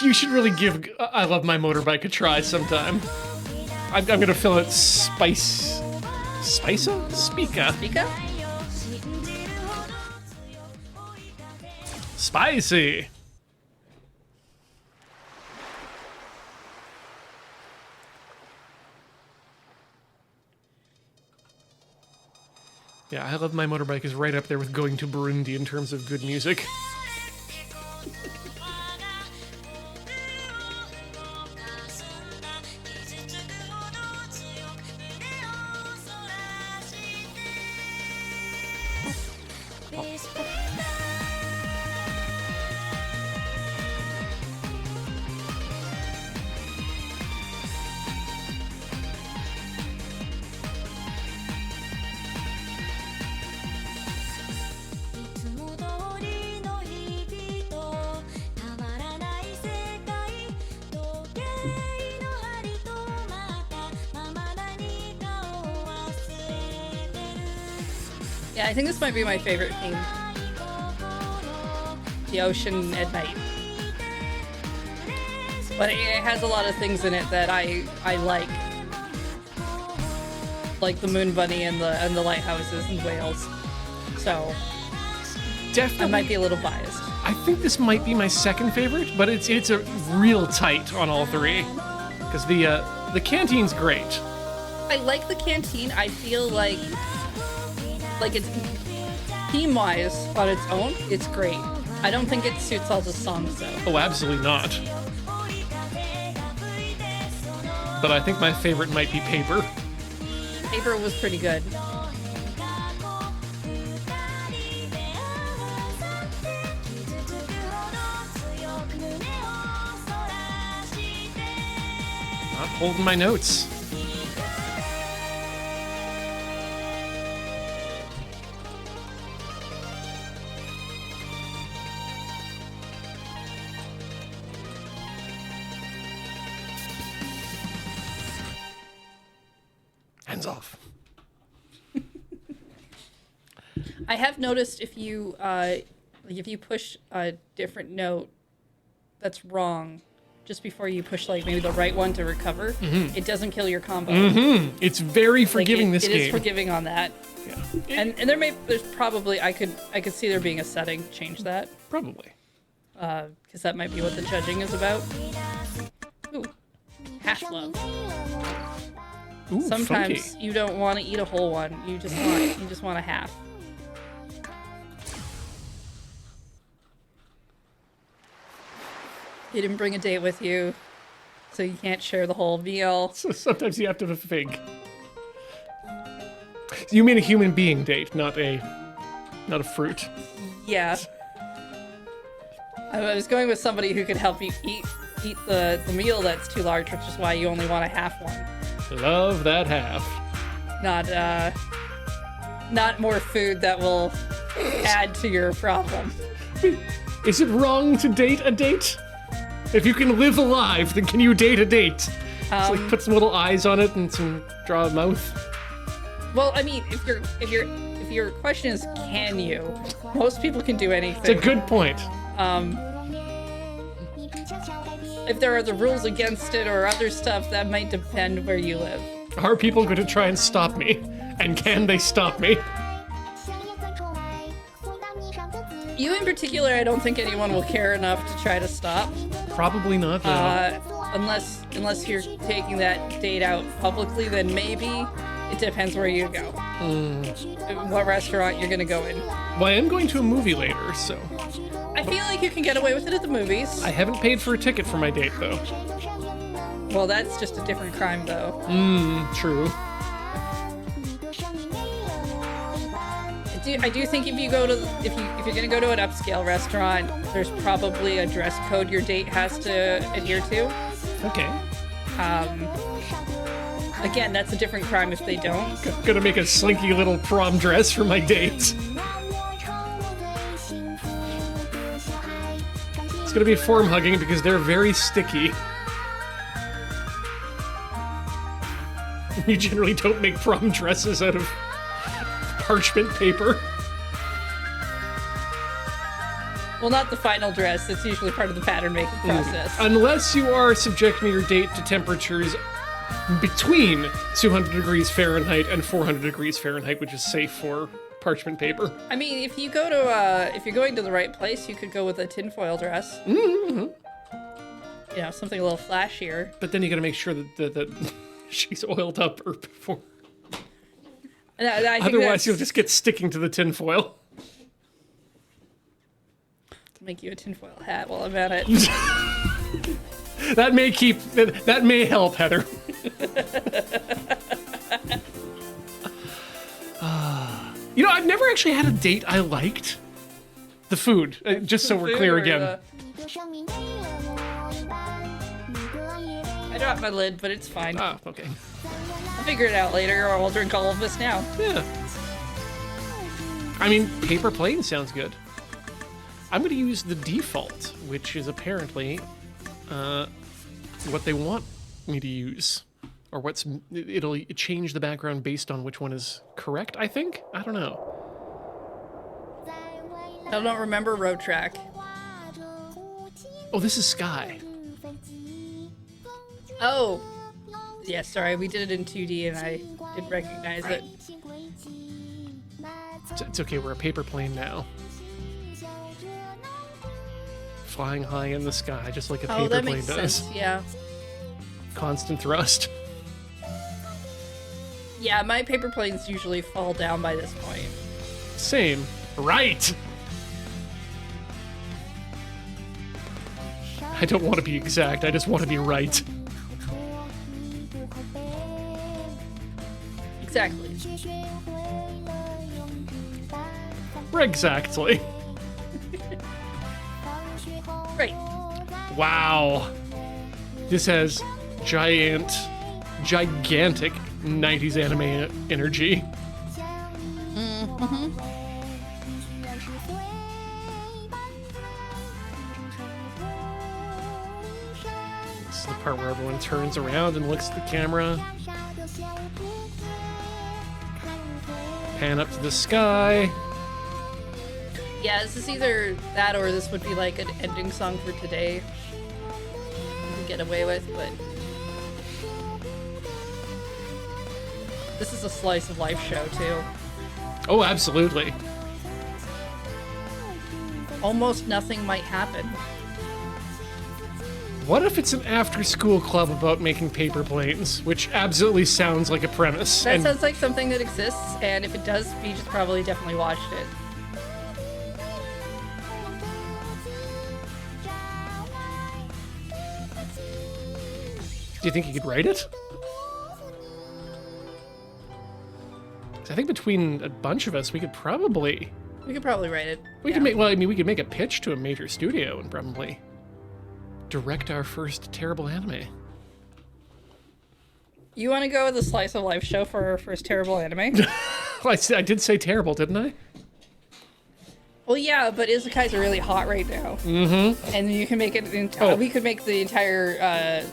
You should really give I Love My Motorbike a try sometime. I'm gonna fill it Spica? Mika? Spicy. Yeah, I Love My Motorbike is right up there with Going to Burundi in terms of good music. Yeah, I think this might be my favorite theme. The ocean at night. But it has a lot of things in it that I like the moon bunny and the lighthouses in Wales. So Definitely. I might be a little biased. I think this might be my second favorite, but it's a real tight on all three. Because the canteen's great. I like the canteen. I feel like it's theme-wise on its own, it's great. I don't think it suits all the songs though. Oh, absolutely not. But I think my favorite might be Paper. Paper was pretty good. Not holding my notes. Hands off. I have noticed if you push a different note that's wrong just before you push like maybe the right one to recover, it doesn't kill your combo. It's very forgiving, this game. It is forgiving on that. Yeah. And there's probably I could see there being a setting to change that. Probably. Because that might be what the judging is about. Ooh, hash love. Ooh, Sometimes funky. you don't want to eat a whole one. You just want a half. You didn't bring a date with you, so you can't share the whole meal. So sometimes you have to have a fig. You mean a human being date, not a fruit. Yeah. I was going with somebody who could help you eat the meal that's too large, which is why you only want a half one. Love that half. Not more food that will add to your problem. Is it wrong to date a date? If you can live alive, then can you date a date? Just like put some little eyes on it and draw a mouth. Well, I mean, if if your question is, can you? Most people can do anything. It's a good point. If there are the rules against it or other stuff, that might depend where you live. Are people going to try and stop me? And can they stop me? You in particular, I don't think anyone will care enough to try to stop. Probably not, though. Unless you're taking that date out publicly, then maybe. It depends where you go. What restaurant you're gonna go in. Well, I am going to a movie later, so... I feel like you can get away with it at the movies. I haven't paid for a ticket for my date, though. Well, that's just a different crime, though. True. I do think if you're gonna go to an upscale restaurant, there's probably a dress code your date has to adhere to. Okay. Again, that's a different crime if they don't. Gonna make a slinky little prom dress for my date. It's gonna be form hugging because they're very sticky. You generally don't make prom dresses out of parchment paper. Well, not the final dress. It's usually part of the pattern making process. Unless you are subjecting your date to temperatures between 200 degrees Fahrenheit and 400 degrees Fahrenheit, which is safe for parchment paper. I mean, if you're going to the right place, you could go with a tinfoil dress. Mm-hmm. You know, something a little flashier. But then you gotta make sure that she's oiled up or before. Otherwise, you'll just get sticking to the tinfoil. Make you a tinfoil hat while I'm at it. That may help, Heather. You know, I've never actually had a date I liked. The food, just so we're clear again. I dropped my lid, but it's fine. Oh, okay. I'll figure it out later, or I'll drink all of this now. Yeah. I mean, paper plane sounds good. I'm going to use the default, which is apparently what they want me to use. Or it'll change the background based on which one is correct, I think? I don't know. I don't remember Road Track. Oh, this is Sky. Oh. Yeah, sorry, we did it in 2D and I didn't recognize it. It's okay, we're a paper plane now. Flying high in the sky, just like a paper that plane makes does. sense, yeah. Constant thrust. Yeah, my paper planes usually fall down by this point. Same. Right! I don't want to be exact, I just want to be right. Exactly. Exactly. Right. Wow. This has gigantic 90s anime energy. Mm-hmm. This is the part where everyone turns around and looks at the camera. Pan up to the sky. Yeah, this is either that or this would be like an ending song for today. You can get away with, but this is a slice of life show too. Oh, absolutely. Almost nothing might happen. What if it's an after-school club about making paper planes? Which absolutely sounds like a premise. That sounds like something that exists, and if it does, Beach has probably definitely watched it. Do you think you could write it? 'Cause I think between a bunch of us, we could probably write it. We could make. Well, I mean, we could make a pitch to a major studio and probably direct our first terrible anime. You want to go with a slice of life show for our first terrible anime? Well, I did say terrible, didn't I? Well, yeah, but isekais are really hot right now. Mm-hmm. And you can make it. We could make the entire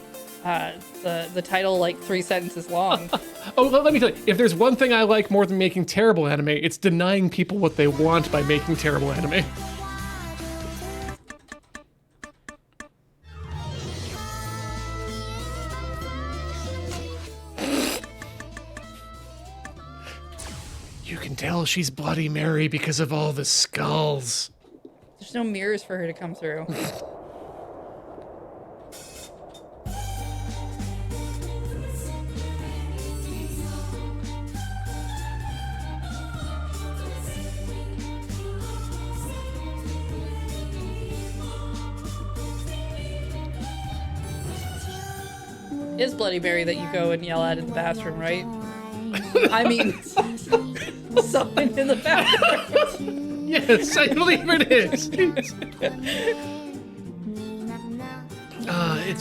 the title like 3 sentences long. Oh, let me tell you, if there's one thing I like more than making terrible anime, it's denying people what they want by making terrible anime. You can tell she's Bloody Mary because of all the skulls. There's no mirrors for her to come through. Is Bloody Mary that you go and yell at in the bathroom, right? I mean, someone in the bathroom. Yes, I believe it is.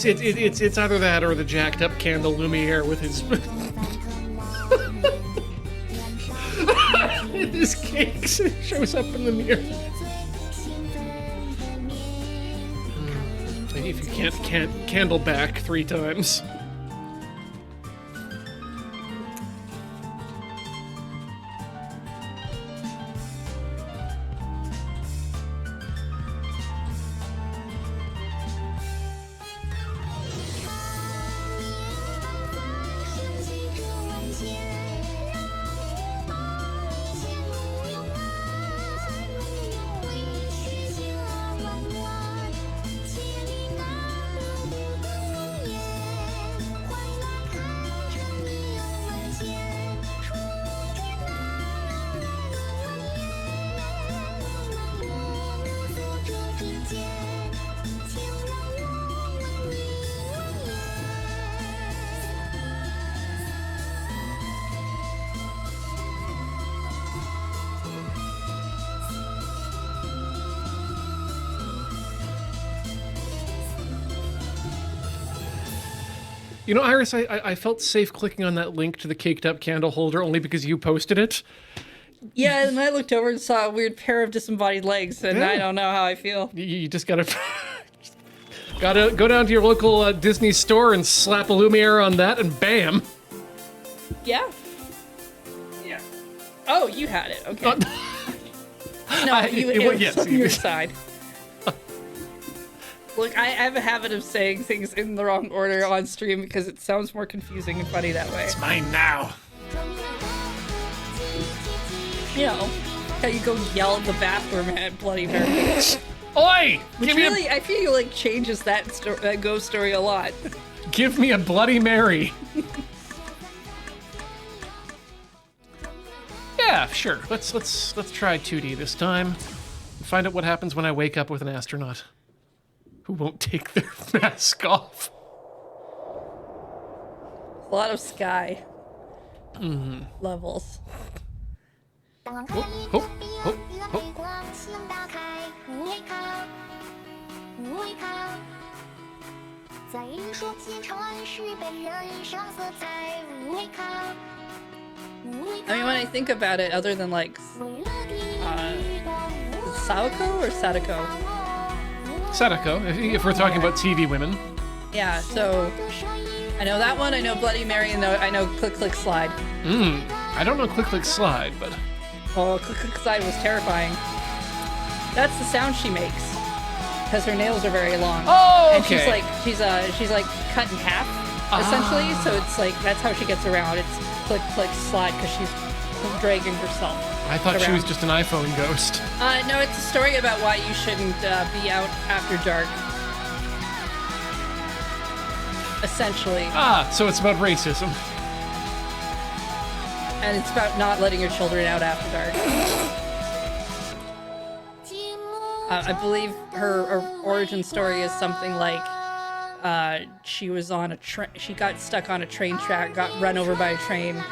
It's either that or the jacked up Candle Lumiere with his his cakes. It shows up in the mirror. If you can't candle back 3 times. You know, Iris, I felt safe clicking on that link to the caked up candle holder only because you posted it. Yeah, and I looked over and saw a weird pair of disembodied legs, and Yeah. I don't know how I feel. You just gotta go down to your local Disney store and slap a Lumiere on that, and bam. Yeah. Yeah. Oh, you had it. Okay. No, it was yes, on you your did. side. Look, I have a habit of saying things in the wrong order on stream because it sounds more confusing and funny that way. It's mine now. You know, how you go yell in the bathroom at Bloody Mary. Oi! Which really, I feel like changes that ghost story a lot. Give me a Bloody Mary. Yeah, sure. Let's try 2D this time. Find out what happens when I wake up with an astronaut who won't take their mask off. A lot of sky levels. Oh, oh, oh, oh. 在说起城市被人上色彩无依靠。 I mean, when I think about it, other than like Saoko or Sadako? Sadako, if we're talking about TV women. Yeah, so I know that one, I know Bloody Mary, and I know Click Click Slide. I don't know Click Click Slide, but... Oh, Click Click Slide was terrifying. That's the sound she makes, because her nails are very long. Oh, and okay. she's like cut in half, essentially, so it's like, that's how she gets around. It's Click Click Slide, because she's dragging herself. I thought she around. was just an iPhone ghost. No, it's a story about why you shouldn't be out after dark. Essentially. So it's about racism. And it's about not letting your children out after dark. I believe her origin story is something like she was on a she got stuck on a train track, got run over by a train,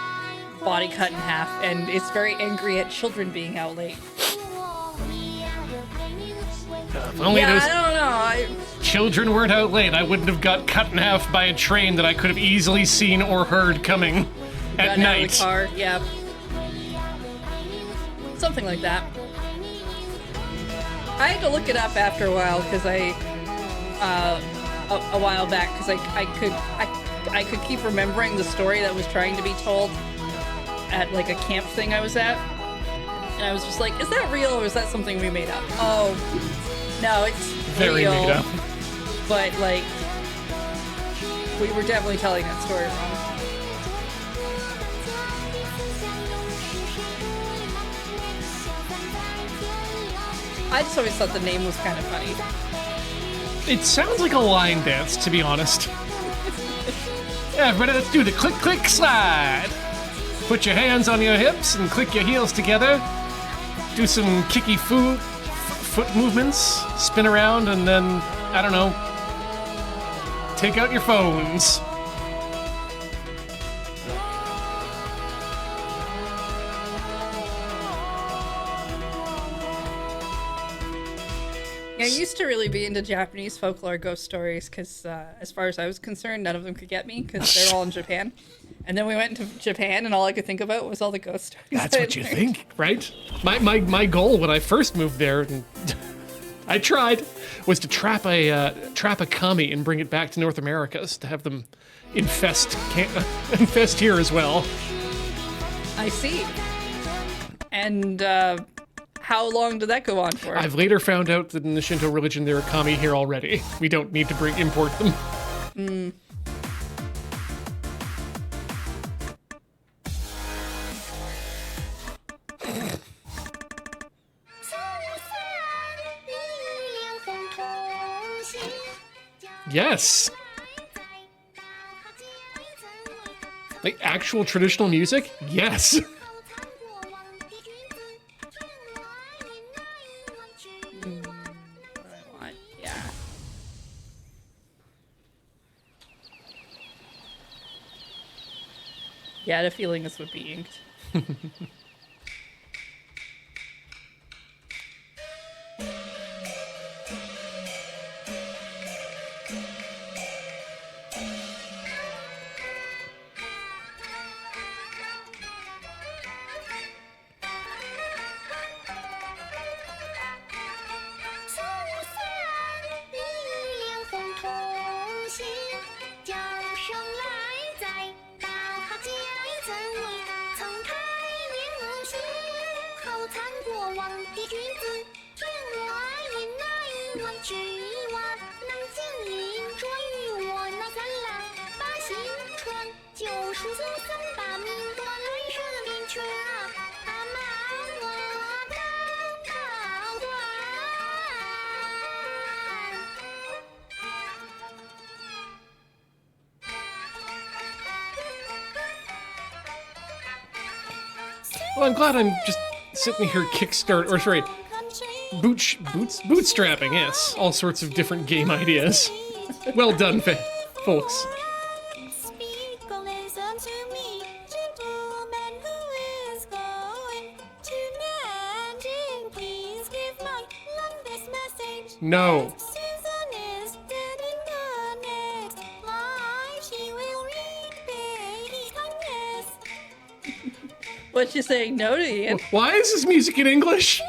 body cut in half, and is very angry at children being out late. If only Yeah, those I don't know. children weren't out late, I wouldn't have got cut in half by a train that I could have easily seen or heard coming at Got out of the night. car, yeah. Something like that. I had to look it up after a while because a while back because I could keep remembering the story that was trying to be told at like a camp thing I was at, and I was just like, is that real or is that something we made up? Oh, no, it's Very real. made up. But like, we were definitely telling that story wrong. I just always thought the name was kind of funny. It sounds like a line dance, to be honest. Yeah, everybody, let's do the click, click, slide. Put your hands on your hips and click your heels together. Do some kicky foot movements. Spin around and then, I don't know, take out your phones. Yeah, I used to really be into Japanese folklore ghost stories because, as far as I was concerned, none of them could get me because they're all in Japan. And then we went to Japan, and all I could think about was all the ghost stories. That's what you think, right? My goal when I first moved there, and I tried, was to trap a kami and bring it back to North America, to have them infest here as well. I see. And how long did that go on for? I've later found out that in the Shinto religion there are kami here already. We don't need to import them. Mm. Yes. Like actual traditional music? Yes. Yeah. Yeah, I had a feeling this would be inked. Well, I'm glad I'm just sitting here bootstrapping, yes. All sorts of different game ideas. Well done, folks. No. What you saying no to, Ian? Why is this music in English?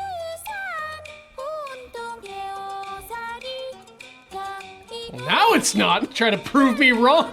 Well, now it's not. Trying to prove me wrong.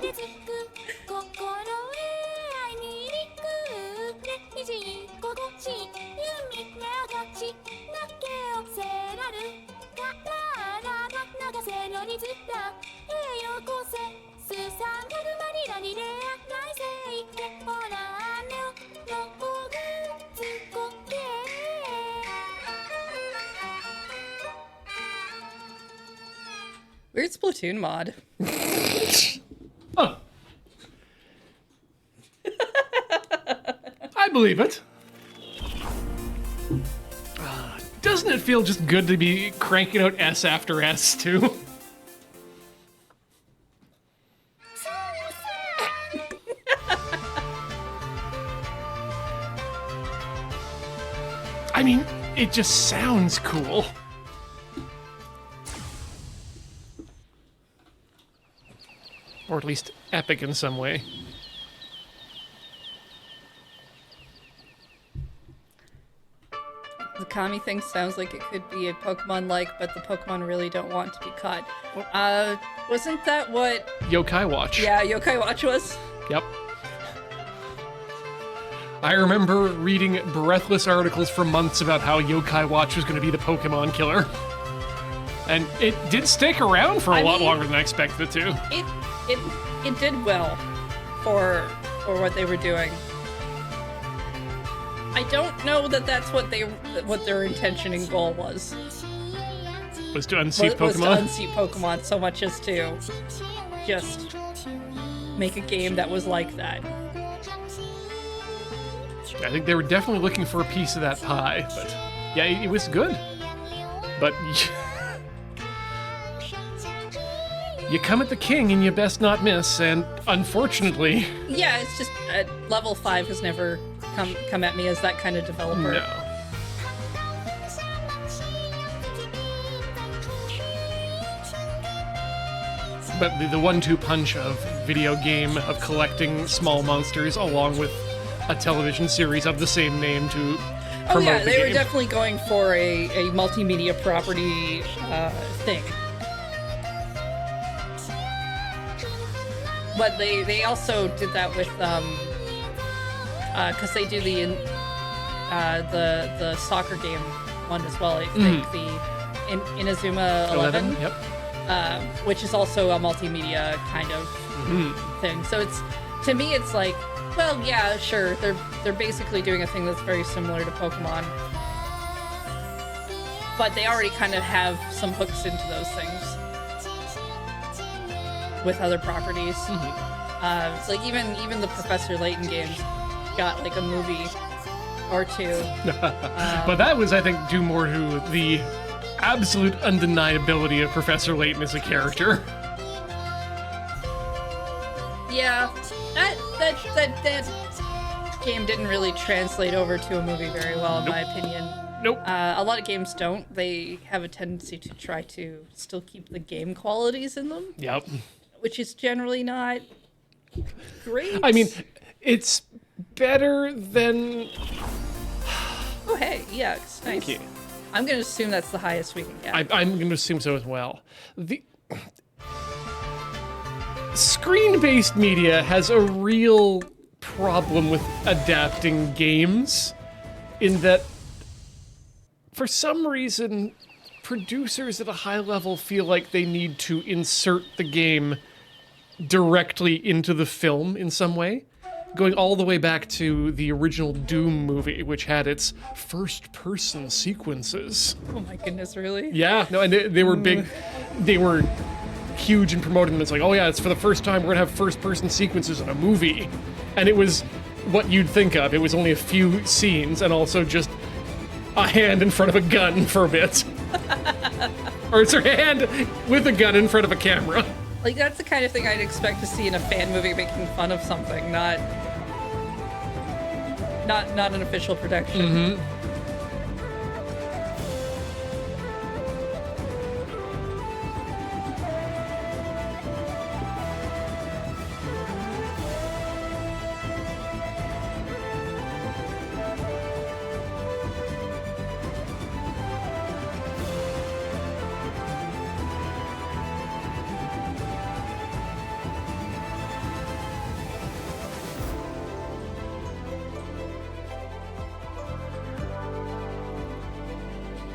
Weird Splatoon mod. Huh. I believe it. Doesn't it feel just good to be cranking out S after S, too? I mean, it just sounds cool. Or at least epic in some way. The Kami thing sounds like it could be a Pokemon-like, but the Pokemon really don't want to be caught. Wasn't that what... Yokai Watch. Yeah, Yokai Watch was? Yep. I remember reading breathless articles for months about how Yokai Watch was going to be the Pokemon killer. And it did stick around for a lot longer than I expected it to. It did well for what they were doing. I don't know that that's what their intention and goal was. Was to unseat Pokemon? Was to unseat Pokemon so much as to just make a game that was like that. I think they were definitely looking for a piece of that pie, but yeah, it was good. But you come at the king and you best not miss, and unfortunately... Yeah, it's just level 5 has never come at me as that kind of developer. No. But the 1-2 punch of video game, of collecting small monsters, along with a television series of the same name to promote the game. They were definitely going for a multimedia property thing. But they also did that with because they do the soccer game one as well. I think the Inazuma 11. Yep. Which is also a multimedia kind of thing. So to me it's like, well, yeah, sure, they're basically doing a thing that's very similar to Pokemon, but they already kind of have some hooks into those things with other properties. It's like even the Professor Layton games got like a movie or two. But that was, I think, due more to the absolute undeniability of Professor Layton as a character. Yeah, that game didn't really translate over to a movie very well, in my opinion. Nope. A lot of games don't. They have a tendency to try to still keep the game qualities in them. Yep. Which is generally not great. I mean, it's better than... Oh, hey, yeah, it's nice. Thank you. I'm going to assume that's the highest we can get. I'm going to assume so as well. The screen-based media has a real problem with adapting games, in that for some reason producers at a high level feel like they need to insert the game directly into the film in some way, going all the way back to the original Doom movie, which had its first-person sequences. Oh my goodness, really? Yeah, no, and they were big. They were huge in promoting them. It's like, oh yeah, it's for the first time we're gonna have first-person sequences in a movie, and it was what you'd think of. It was only a few scenes, and also just a hand in front of a gun for a bit, or it's her hand with a gun in front of a camera. Like, that's the kind of thing I'd expect to see in a fan movie making fun of something, not an official production.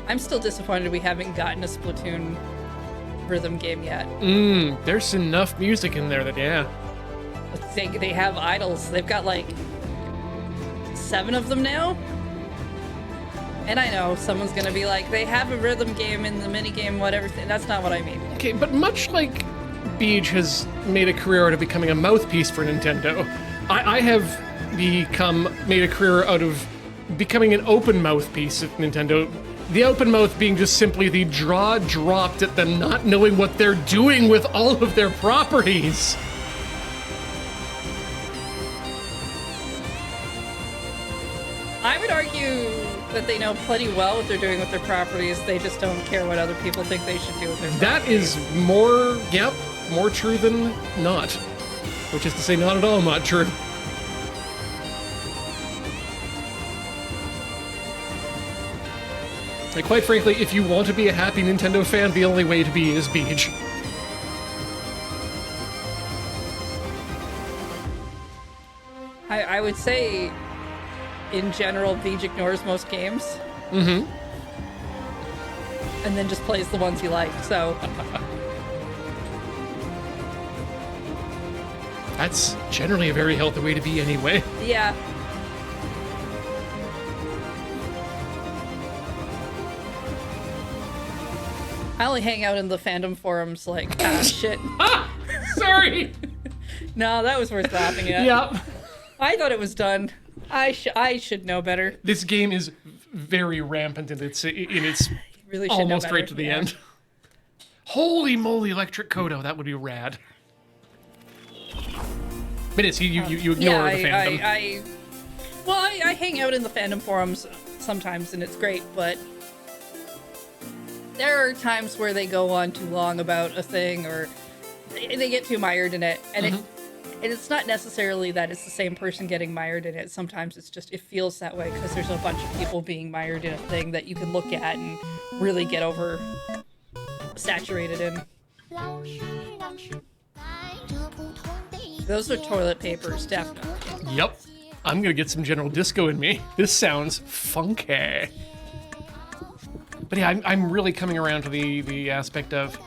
I'm still disappointed we haven't gotten a Splatoon rhythm game yet. There's enough music in there that, yeah. They have idols. They've got like 7 of them now. And I know someone's gonna be like, they have a rhythm game in the minigame, whatever. That's not what I mean. Okay, but much like Beej has made a career out of becoming a mouthpiece for Nintendo, I have made a career out of becoming an open mouthpiece at Nintendo. The open mouth being just simply the jaw dropped at them not knowing what they're doing with all of their properties. I would argue that they know plenty well what they're doing with their properties. They just don't care what other people think they should do with their That properties. is more true than not. Which is to say, not at all not true. Like, quite frankly, if you want to be a happy Nintendo fan, the only way to be is Beach. I would say, in general, Beej ignores most games. Mm-hmm. And then just plays the ones he likes, so... That's generally a very healthy way to be anyway. Yeah. I only hang out in the fandom forums like, shit. Sorry! No, that was worth laughing at. Yeah. I thought it was done. I should know better. This game is very rampant in its Really should almost know better. right to the end. Holy moly, Electric Kodo, that would be rad. But it's you ignore the fandom. I hang out in the fandom forums sometimes, and it's great, but there are times where they go on too long about a thing, or they get too mired in it, and it's not necessarily that it's the same person getting mired in it. Sometimes it's just, it feels that way because there's a bunch of people being mired in a thing that you can look at and really get over saturated in. Those are toilet papers, definitely. Yep. I'm gonna get some General Disco in me. This sounds funky. But yeah, I'm really coming around to the aspect of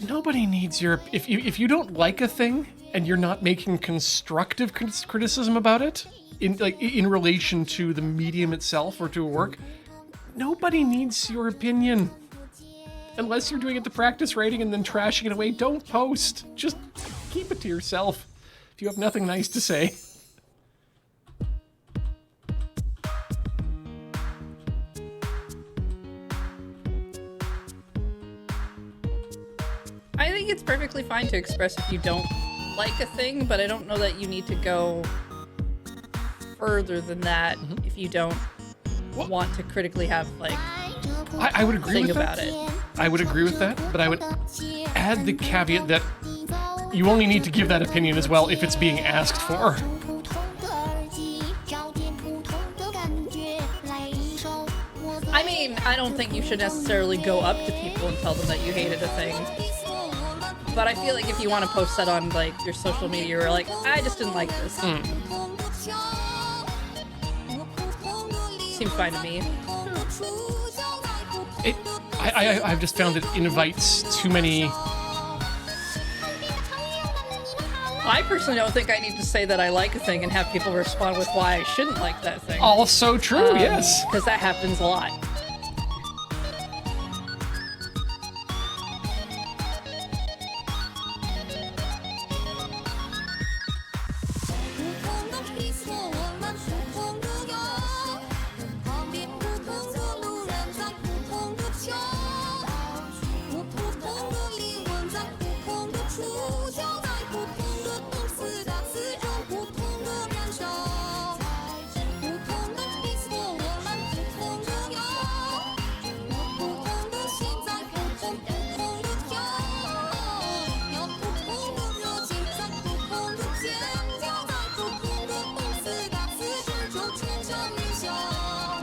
nobody needs your... If you don't like a thing and you're not making constructive criticism about it, in relation to the medium itself or to a work, nobody needs your opinion. Unless you're doing it to practice writing and then trashing it away, don't post. Just keep it to yourself if you have nothing nice to say. I think it's perfectly fine to express if you don't like a thing, but I don't know that you need to go further than that if you don't want to critically have, like, I would agree think with about that. it. I would agree with that, but I would add the caveat that you only need to give that opinion as well if it's being asked for. I mean, I don't think you should necessarily go up to people and tell them that you hated a thing. But I feel like if you want to post that on, like, your social media, or like, I just didn't like this. Seems fine to me. I've just found it invites too many... I personally don't think I need to say that I like a thing and have people respond with why I shouldn't like that thing. Also true, yes. Because that happens a lot.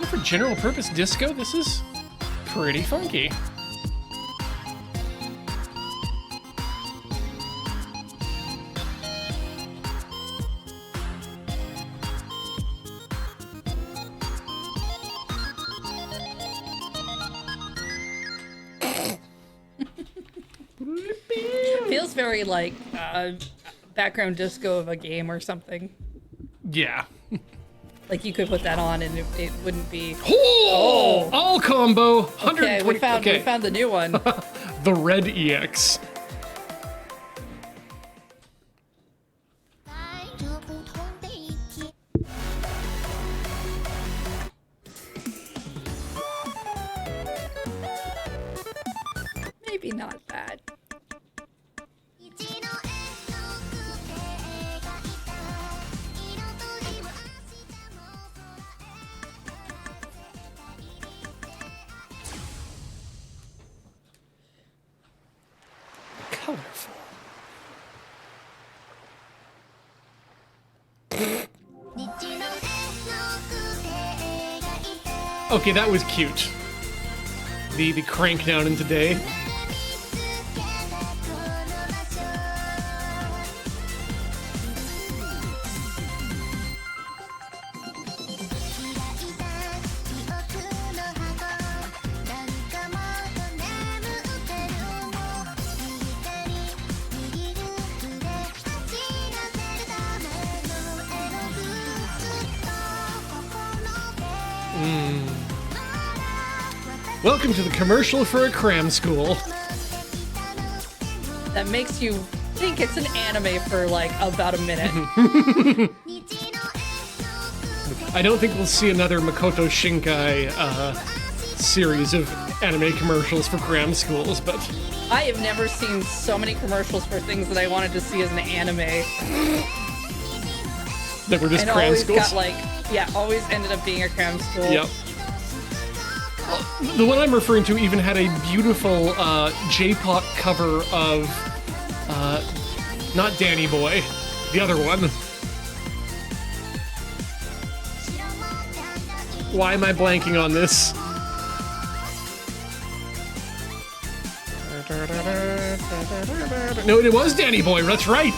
For general purpose disco, this is pretty funky. Feels very like background disco of a game or something. Yeah. Like you could put that on and it wouldn't be. Oh! All combo. 120. Okay, we found the new one. The red EX. Maybe not that. Colorful. Okay, that was cute. the crank down in today. Welcome to the commercial for a cram school. That makes you think it's an anime for like about a minute. I don't think we'll see another Makoto Shinkai series of anime commercials for cram schools, but I have never seen so many commercials for things that I wanted to see as an anime. that were just And cram always schools. got like, yeah, always ended up being a cram school. Yep. The one I'm referring to even had a beautiful J-pop cover of, not Danny Boy, the other one. Why am I blanking on this? No, it was Danny Boy, that's right!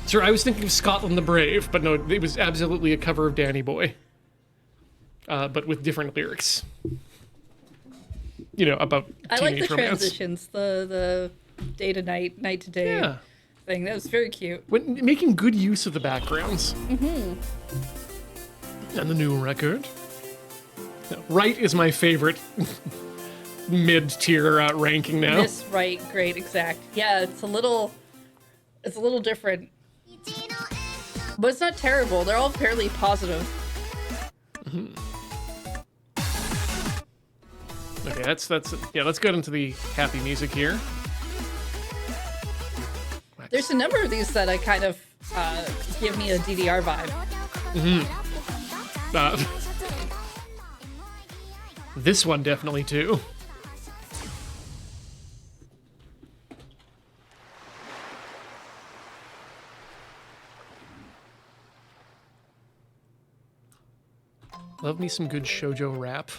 Sir, I was thinking of Scotland the Brave, but no, it was absolutely a cover of Danny Boy. But with different lyrics. You know, about I like the teenage romance. transitions, the day to night, night to day Yeah. thing. That was very cute. When, making good use of the backgrounds. Mm-hmm. And the new record. Right is my favorite mid-tier ranking now. This right, great, exact. Yeah, it's a little different. But it's not terrible. They're all fairly positive. Mm-hmm. Okay, that's yeah. Let's get into the happy music here. There's a number of these that I kind of give me a DDR vibe. This one definitely too. Love me some good shoujo rap.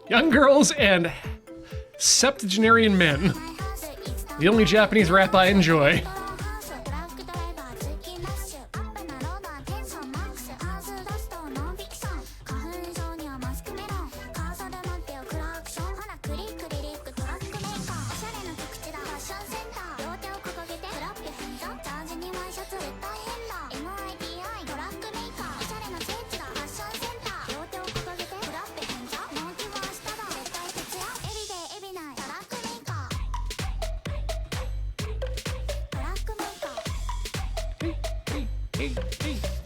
Young girls and septuagenarian men. The only Japanese rap I enjoy.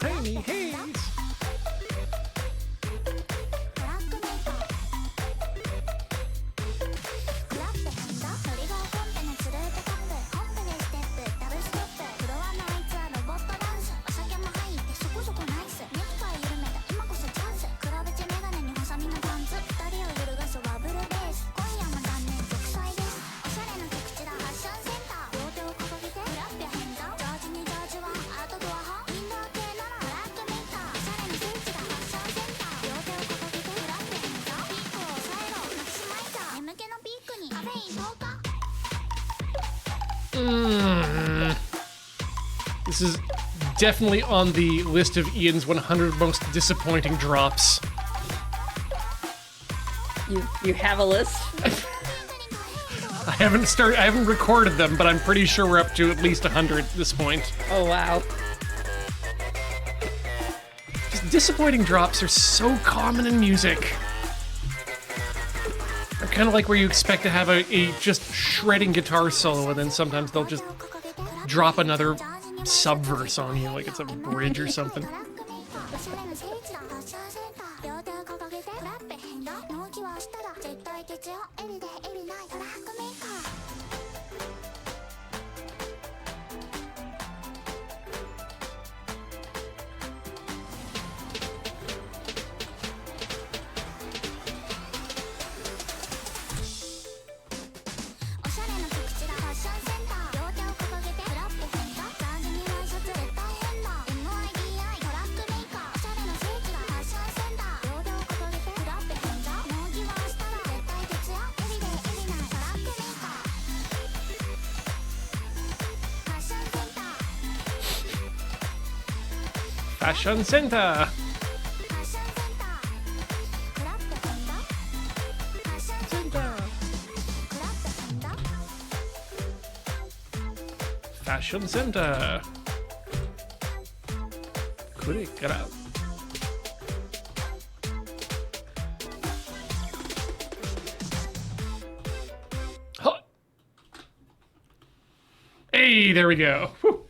Tiny Haze. This is definitely on the list of Ian's 100 most disappointing drops. You have a list? I haven't recorded them, but I'm pretty sure we're up to at least 100 at this point. Oh wow. Just disappointing drops are so common in music. They're kind of like where you expect to have a just shredding guitar solo, and then sometimes they'll just drop another subverse on you, like it's a bridge or something. Fashion Center. Fashion Center. Kurikara. Huh. Hey, there we go. Whew.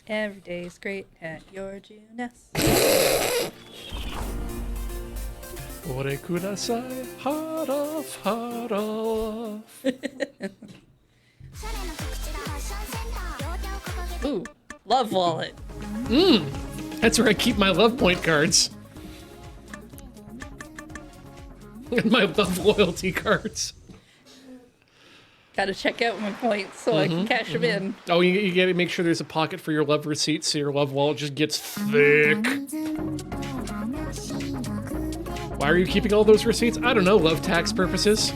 Every day's great at your Junes. Ore kudasai, hard off, hard off. Ooh, love wallet. That's where I keep my love point cards. And my love loyalty cards. Gotta check out my points so I can cash them in. Oh, you gotta make sure there's a pocket for your love receipts so your love wallet just gets thick. Why are you keeping all those receipts? I don't know, love tax purposes.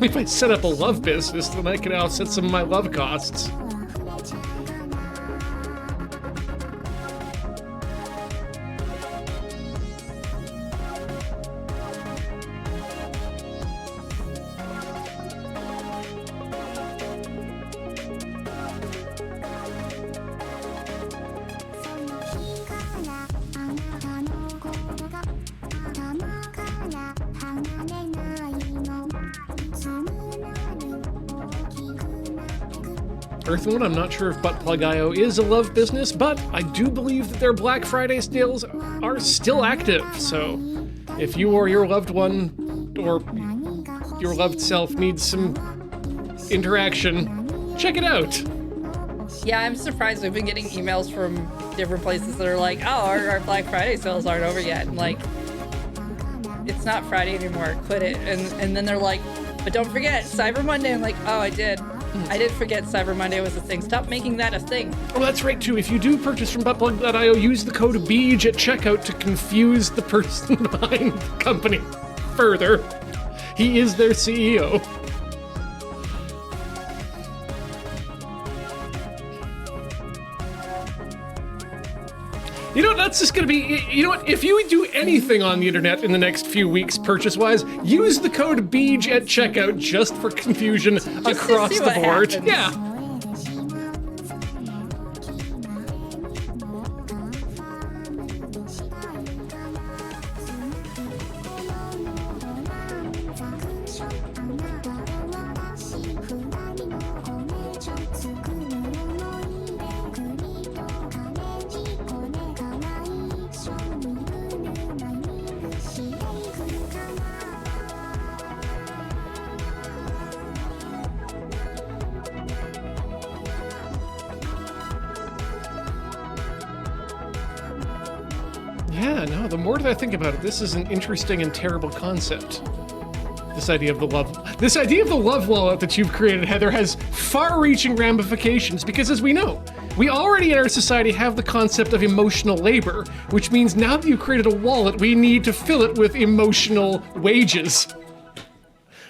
If I set up a love business, then I can offset some of my love costs. Earthwood, I'm not sure if Buttplug.io is a love business, but I do believe that their Black Friday deals are still active. So if you or your loved one or your loved self needs some interaction, check it out. Yeah, I'm surprised. We've been getting emails from different places that are like, oh, our Black Friday sales aren't over yet. And like, it's not Friday anymore. Quit it. And then they're like, but don't forget, Cyber Monday. I'm like, oh, I did. I did forget Cyber Monday was a thing. Stop making that a thing. Oh, that's right, too. If you do purchase from Buttplug.io, use the code BEAGE at checkout to confuse the person behind the company further. He is their CEO. You know, that's just gonna be, you know what, if you do anything on the internet in the next few weeks purchase-wise, use the code BEAGE at checkout just for confusion across the board. Happens. Yeah. Yeah, no, the more that I think about it, this is an interesting and terrible concept. This idea of the love wallet that you've created, Heather, has far-reaching ramifications because, as we know, we already in our society have the concept of emotional labor, which means now that you've created a wallet, we need to fill it with emotional wages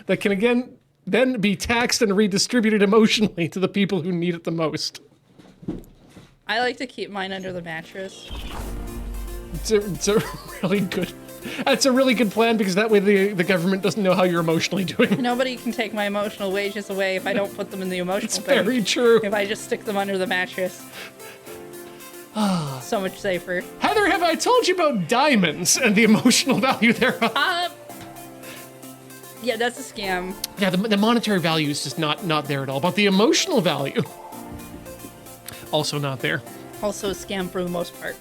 that can again then be taxed and redistributed emotionally to the people who need it the most. I like to keep mine under the mattress. It's a really good. That's a really good plan because that way the government doesn't know how you're emotionally doing. Nobody can take my emotional wages away if I don't put them in the emotional It's thing. very true. If I just stick them under the mattress. So much safer. Heather, have I told you about diamonds and the emotional value thereof? Yeah, that's a scam. Yeah, the monetary value is just not there at all, but the emotional value, also not there. Also a scam for the most part.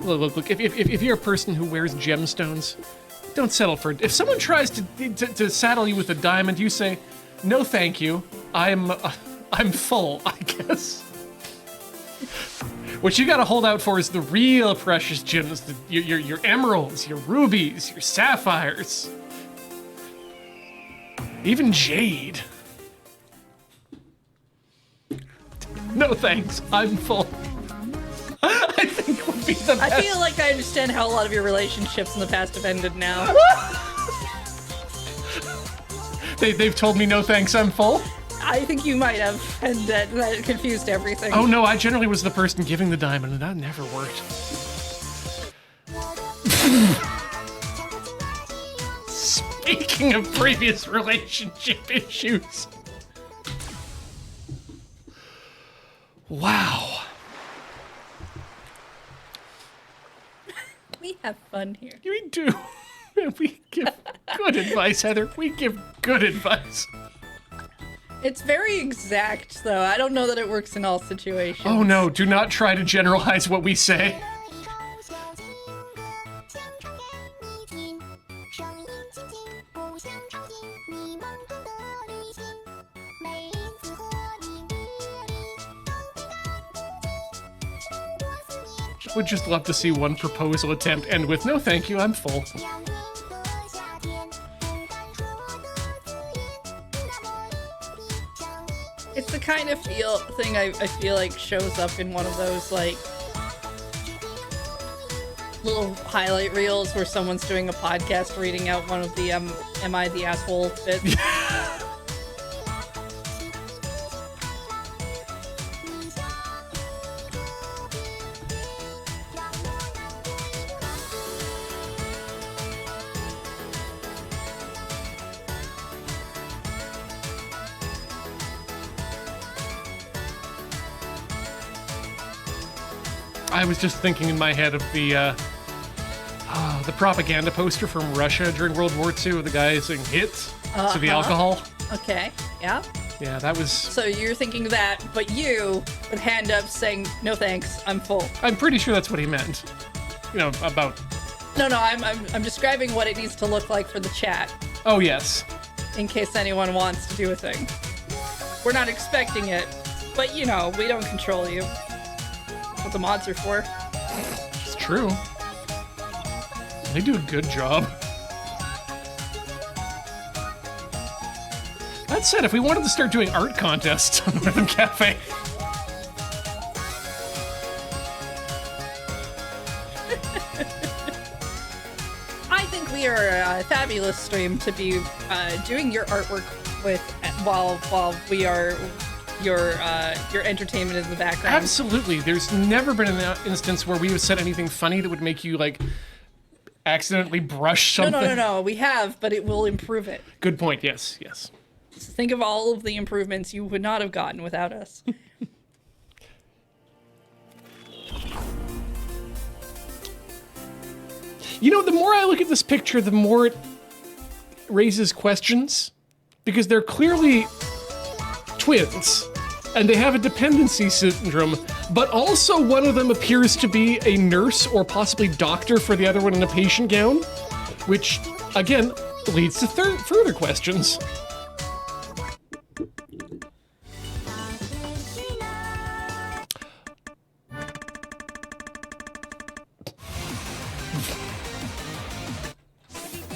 Look, if you're a person who wears gemstones, don't settle for it. If someone tries to saddle you with a diamond, you say, no thank you, I'm full, I guess. What you gotta hold out for is the real precious gems, your emeralds, your rubies, your sapphires, even jade. No thanks, I'm full. I think would be the best. I feel like I understand how a lot of your relationships in the past have ended now. They've told me no thanks, I'm full. I think you might have, and that confused everything. Oh no, I generally was the person giving the diamond, and that never worked. Speaking of previous relationship issues. Wow. We have fun here. We do. And we give good advice, Heather. We give good advice. It's very exact, though. I don't know that it works in all situations. Oh no, do not try to generalize what we say. 一首小情歌，想唱给你听，声音轻轻，不想唱进你梦中的旅行。每一次和你别离，都会感不尽，胜过思念。 Would just love to see one proposal attempt end with no thank you, I'm full. 像一个夏天，不敢说的字眼，那么用力，像一 It's the kind of thing I feel like shows up in one of those, like, little highlight reels where someone's doing a podcast reading out one of the Am I the Asshole bits. I was just thinking in my head of the propaganda poster from Russia during World War II, the guy saying hit to the alcohol. Okay, yeah. Yeah, that was... So you're thinking that, but you, with hand up saying, no thanks, I'm full. I'm pretty sure that's what he meant. You know, about... No, I'm describing what it needs to look like for the chat, Oh, yes. in case anyone wants to do a thing. We're not expecting it, but you know, we don't control you. That's what the mods are for. It's true. They do a good job. That said, if we wanted to start doing art contests on the Rhythm Cafe... I think we are a fabulous stream to be doing your artwork with while we are your entertainment in the background. Absolutely. There's never been an instance where we have said anything funny that would make you, like, accidentally brush something. No. We have, but it will improve it. Good point. Yes, yes. So think of all of the improvements you would not have gotten without us. You know, the more I look at this picture, the more it raises questions. Because they're clearly twins. And they have a dependency syndrome. But also one of them appears to be a nurse or possibly doctor for the other one in a patient gown. Which, again, leads to further questions.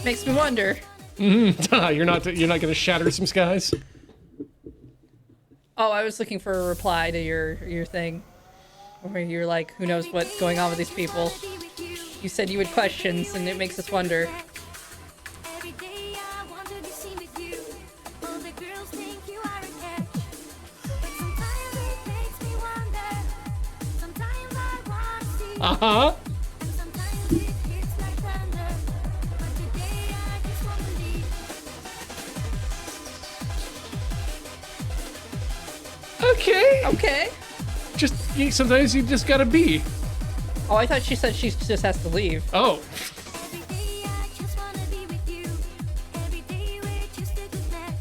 Makes me wonder. You're not gonna shatter some skies? Oh, I was looking for a reply to your thing. Where you're like, who knows what's going on with these people. You said you had questions, and it makes us wonder. Every day I want to be seen with you. All the girls think you are a catch. But sometimes it makes me wonder. Sometimes I want to see. Uh-huh. And sometimes it hits like thunder. But today I just want to leave. Okay. Okay. Sometimes you just gotta be. Oh, I thought she said she just has to leave. Oh. Every day I just want to be with you. Every day we're just a good match.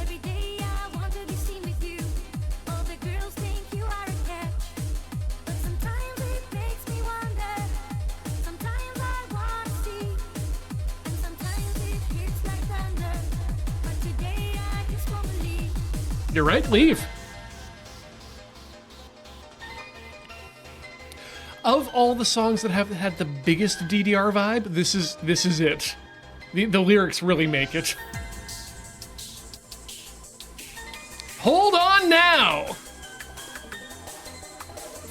Every day I want to be seen with you. All the girls think you are a catch. But sometimes it makes me wonder. Sometimes I want to see. And sometimes it hits like thunder. But today I just want to leave. You're right, leave. Of all the songs that have had the biggest DDR vibe, this is it. The lyrics really make it. Hold on now!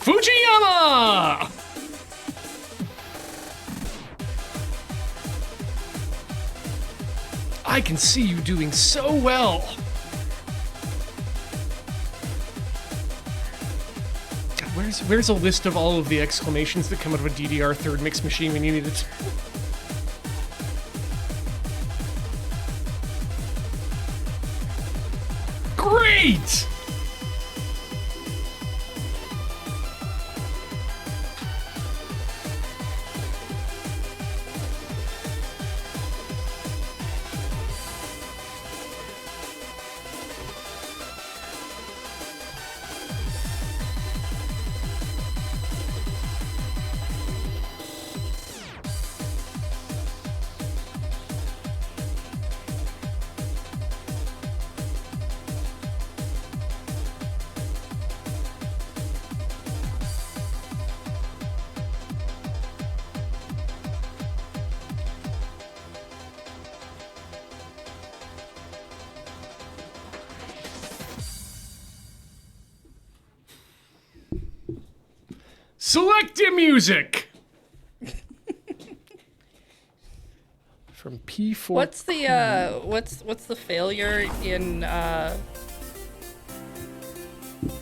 Fujiyama! I can see you doing so well. Where's a list of all of the exclamations that come out of a DDR3 mix machine when you need it? Great! Select the music! From P4. What's the what's the failure in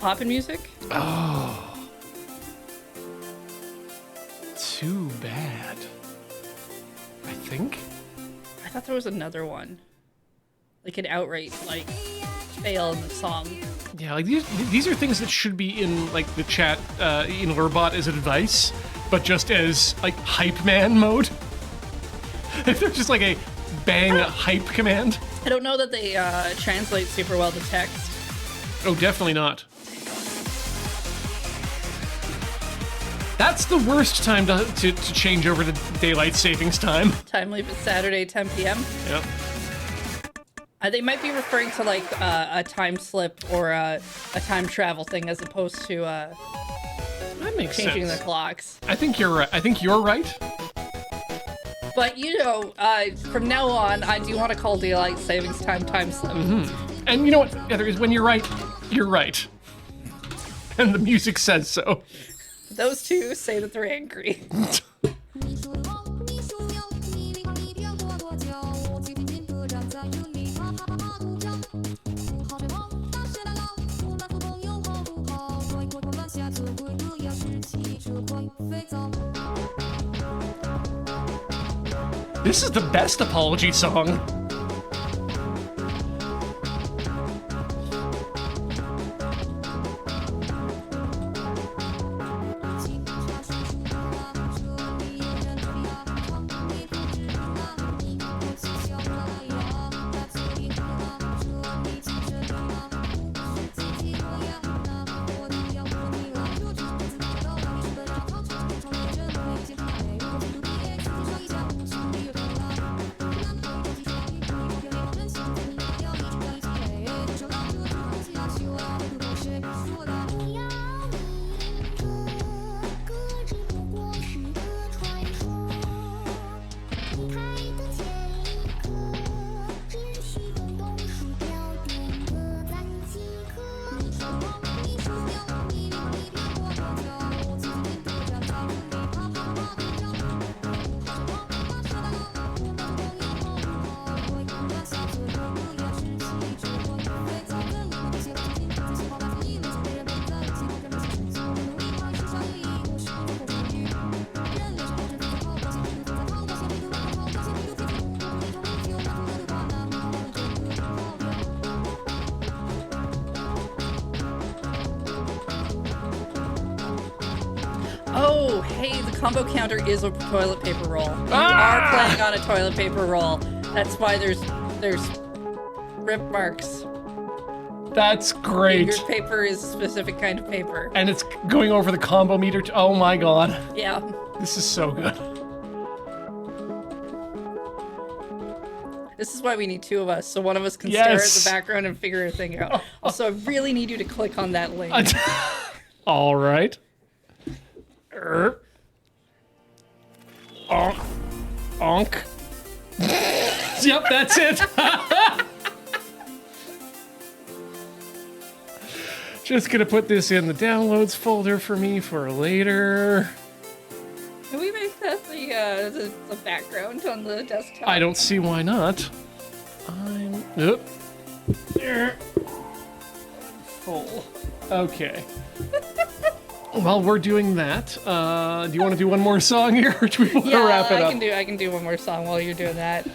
poppin' music? Oh. Too bad. I think? I thought there was another one. Like an outright fail in the song. Yeah, like these are things that should be in like the chat in Lurbot as advice, but just as like hype man mode. If there's just like a bang hype command. I don't know that they translate super well to text. Oh, definitely not. That's the worst time to change over to daylight savings time. Time leap is Saturday, 10 p.m. Yep. They might be referring to like a time slip or a time travel thing as opposed to That makes changing sense. the clocks. I think you're right. I think you're right. But you know, from now on, I do want to call daylight savings time time slip. And you know what, Heather, is when you're right, you're right. And the music says so. Those two say that they're angry. 你说梦，你说有，你离你变过多久？我最平静地站在这里，啪啪啪啪鼓掌。好吹梦，大雪大浪，不满腹朋友好不好？快快快放下做鬼的样式，骑着快飞走。 This is the best apology song. Oh, hey, the combo counter is a toilet paper roll. You are playing on a toilet paper roll. That's why there's rip marks. That's great. Your paper is a specific kind of paper. And it's going over the combo meter. Oh my god. Yeah. This is so good. This is why we need two of us, so one of us can Yes. stare at the background and figure a thing out. Also, I really need you to click on that link. All right. Onk. Onk. Yep, that's it. Just gonna put this in the downloads folder for me for later. Can we make that the background on the desktop? I don't see why not. I'm there. I'm full. Okay. while we're doing that, do you want to do one more song here, or do we want to wrap it up? I can do one more song while you're doing that.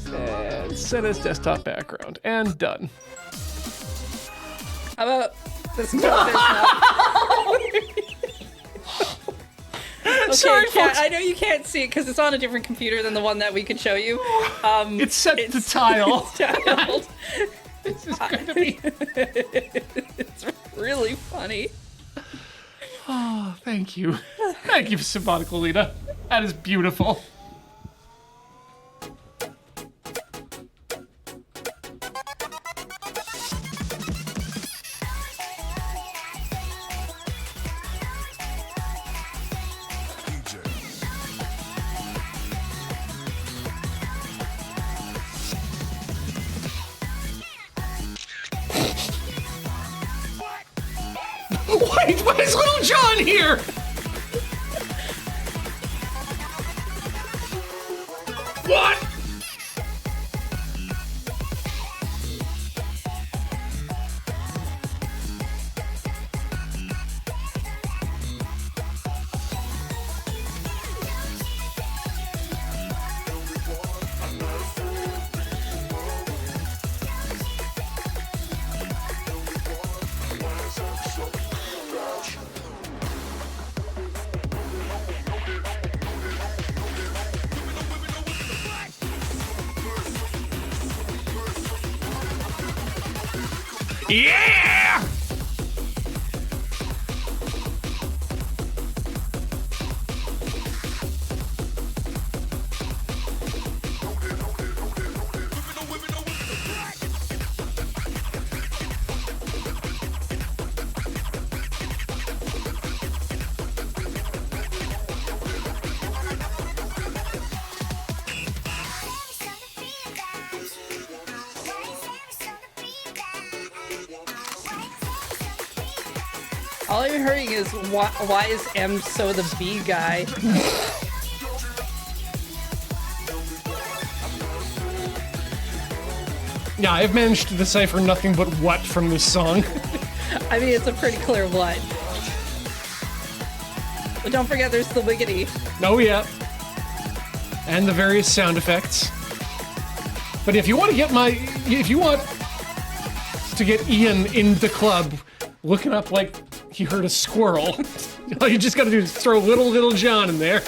And set as desktop background, and done. How about this? Okay, Sorry, folks. I know you can't see it because it's on a different computer than the one that we could show you. It's set to tile. It's tiled. This is going to be... It's really funny. Oh, thank you. Thank you, Symbolic Lolita. That is beautiful. Wait, why is Little John here? What? Yeah! All I'm hearing is why is M so the B guy? Yeah, I've managed to decipher nothing but what from this song. I mean, it's a pretty clear what. But don't forget, there's the wiggity. Oh, yeah. And the various sound effects. But if you want to get if you want to get Ian in the club looking up like he heard a squirrel, all you just gotta do is throw little John in there.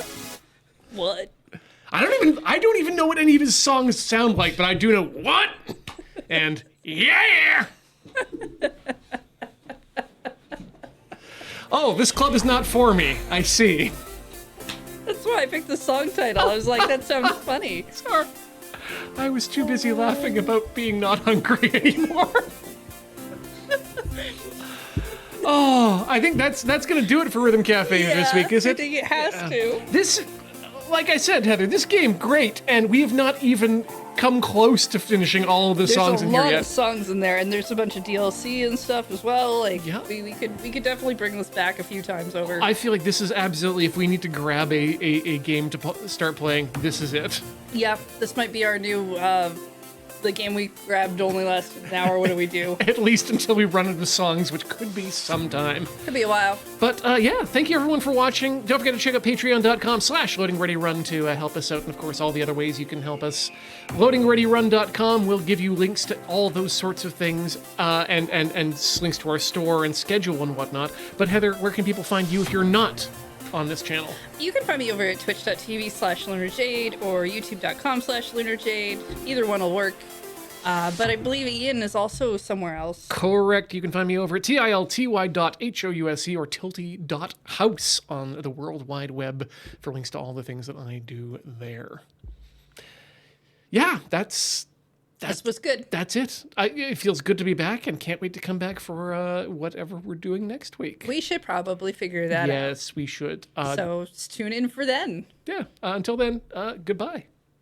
What? I don't even know what any of his songs sound like, but I do know what and yeah. Oh, this club is not for me. I see. That's why I picked the song title. I was like, that sounds funny. Sorry. I was too busy laughing about being not hungry anymore. Oh, I think that's gonna do it for Rhythm Cafe this week, is it? I think it has to. This, like I said, Heather, this game great, and we have not even come close to finishing all of the songs in here There's a lot yet. of songs in there, and there's a bunch of DLC and stuff as well. Like, Yeah. we could definitely bring this back a few times over. I feel like this is absolutely, if we need to grab a game to start playing, this is it. Yeah, this might be our new, the game we grabbed only lasted an hour. What do we do? At least until we run into songs, which could be sometime. Could be a while. But yeah, thank you everyone for watching. Don't forget to check out patreon.com/loadingreadyrun to help us out, and of course all the other ways you can help us. Loadingreadyrun.com will give you links to all those sorts of things, and links to our store and schedule and whatnot. But Heather, where can people find you if you're not on this channel? You can find me over at twitch.tv/LunarJade or youtube.com/LunarJade. Either one will work. But I believe Ian is also somewhere else. Correct. You can find me over at tilty.house or tilty.house on the World Wide Web for links to all the things that I do there. Yeah, this was good. That's it. It feels good to be back, and can't wait to come back for whatever we're doing next week. We should probably figure that out. Yes, we should. So tune in for then. Yeah. Until then, goodbye.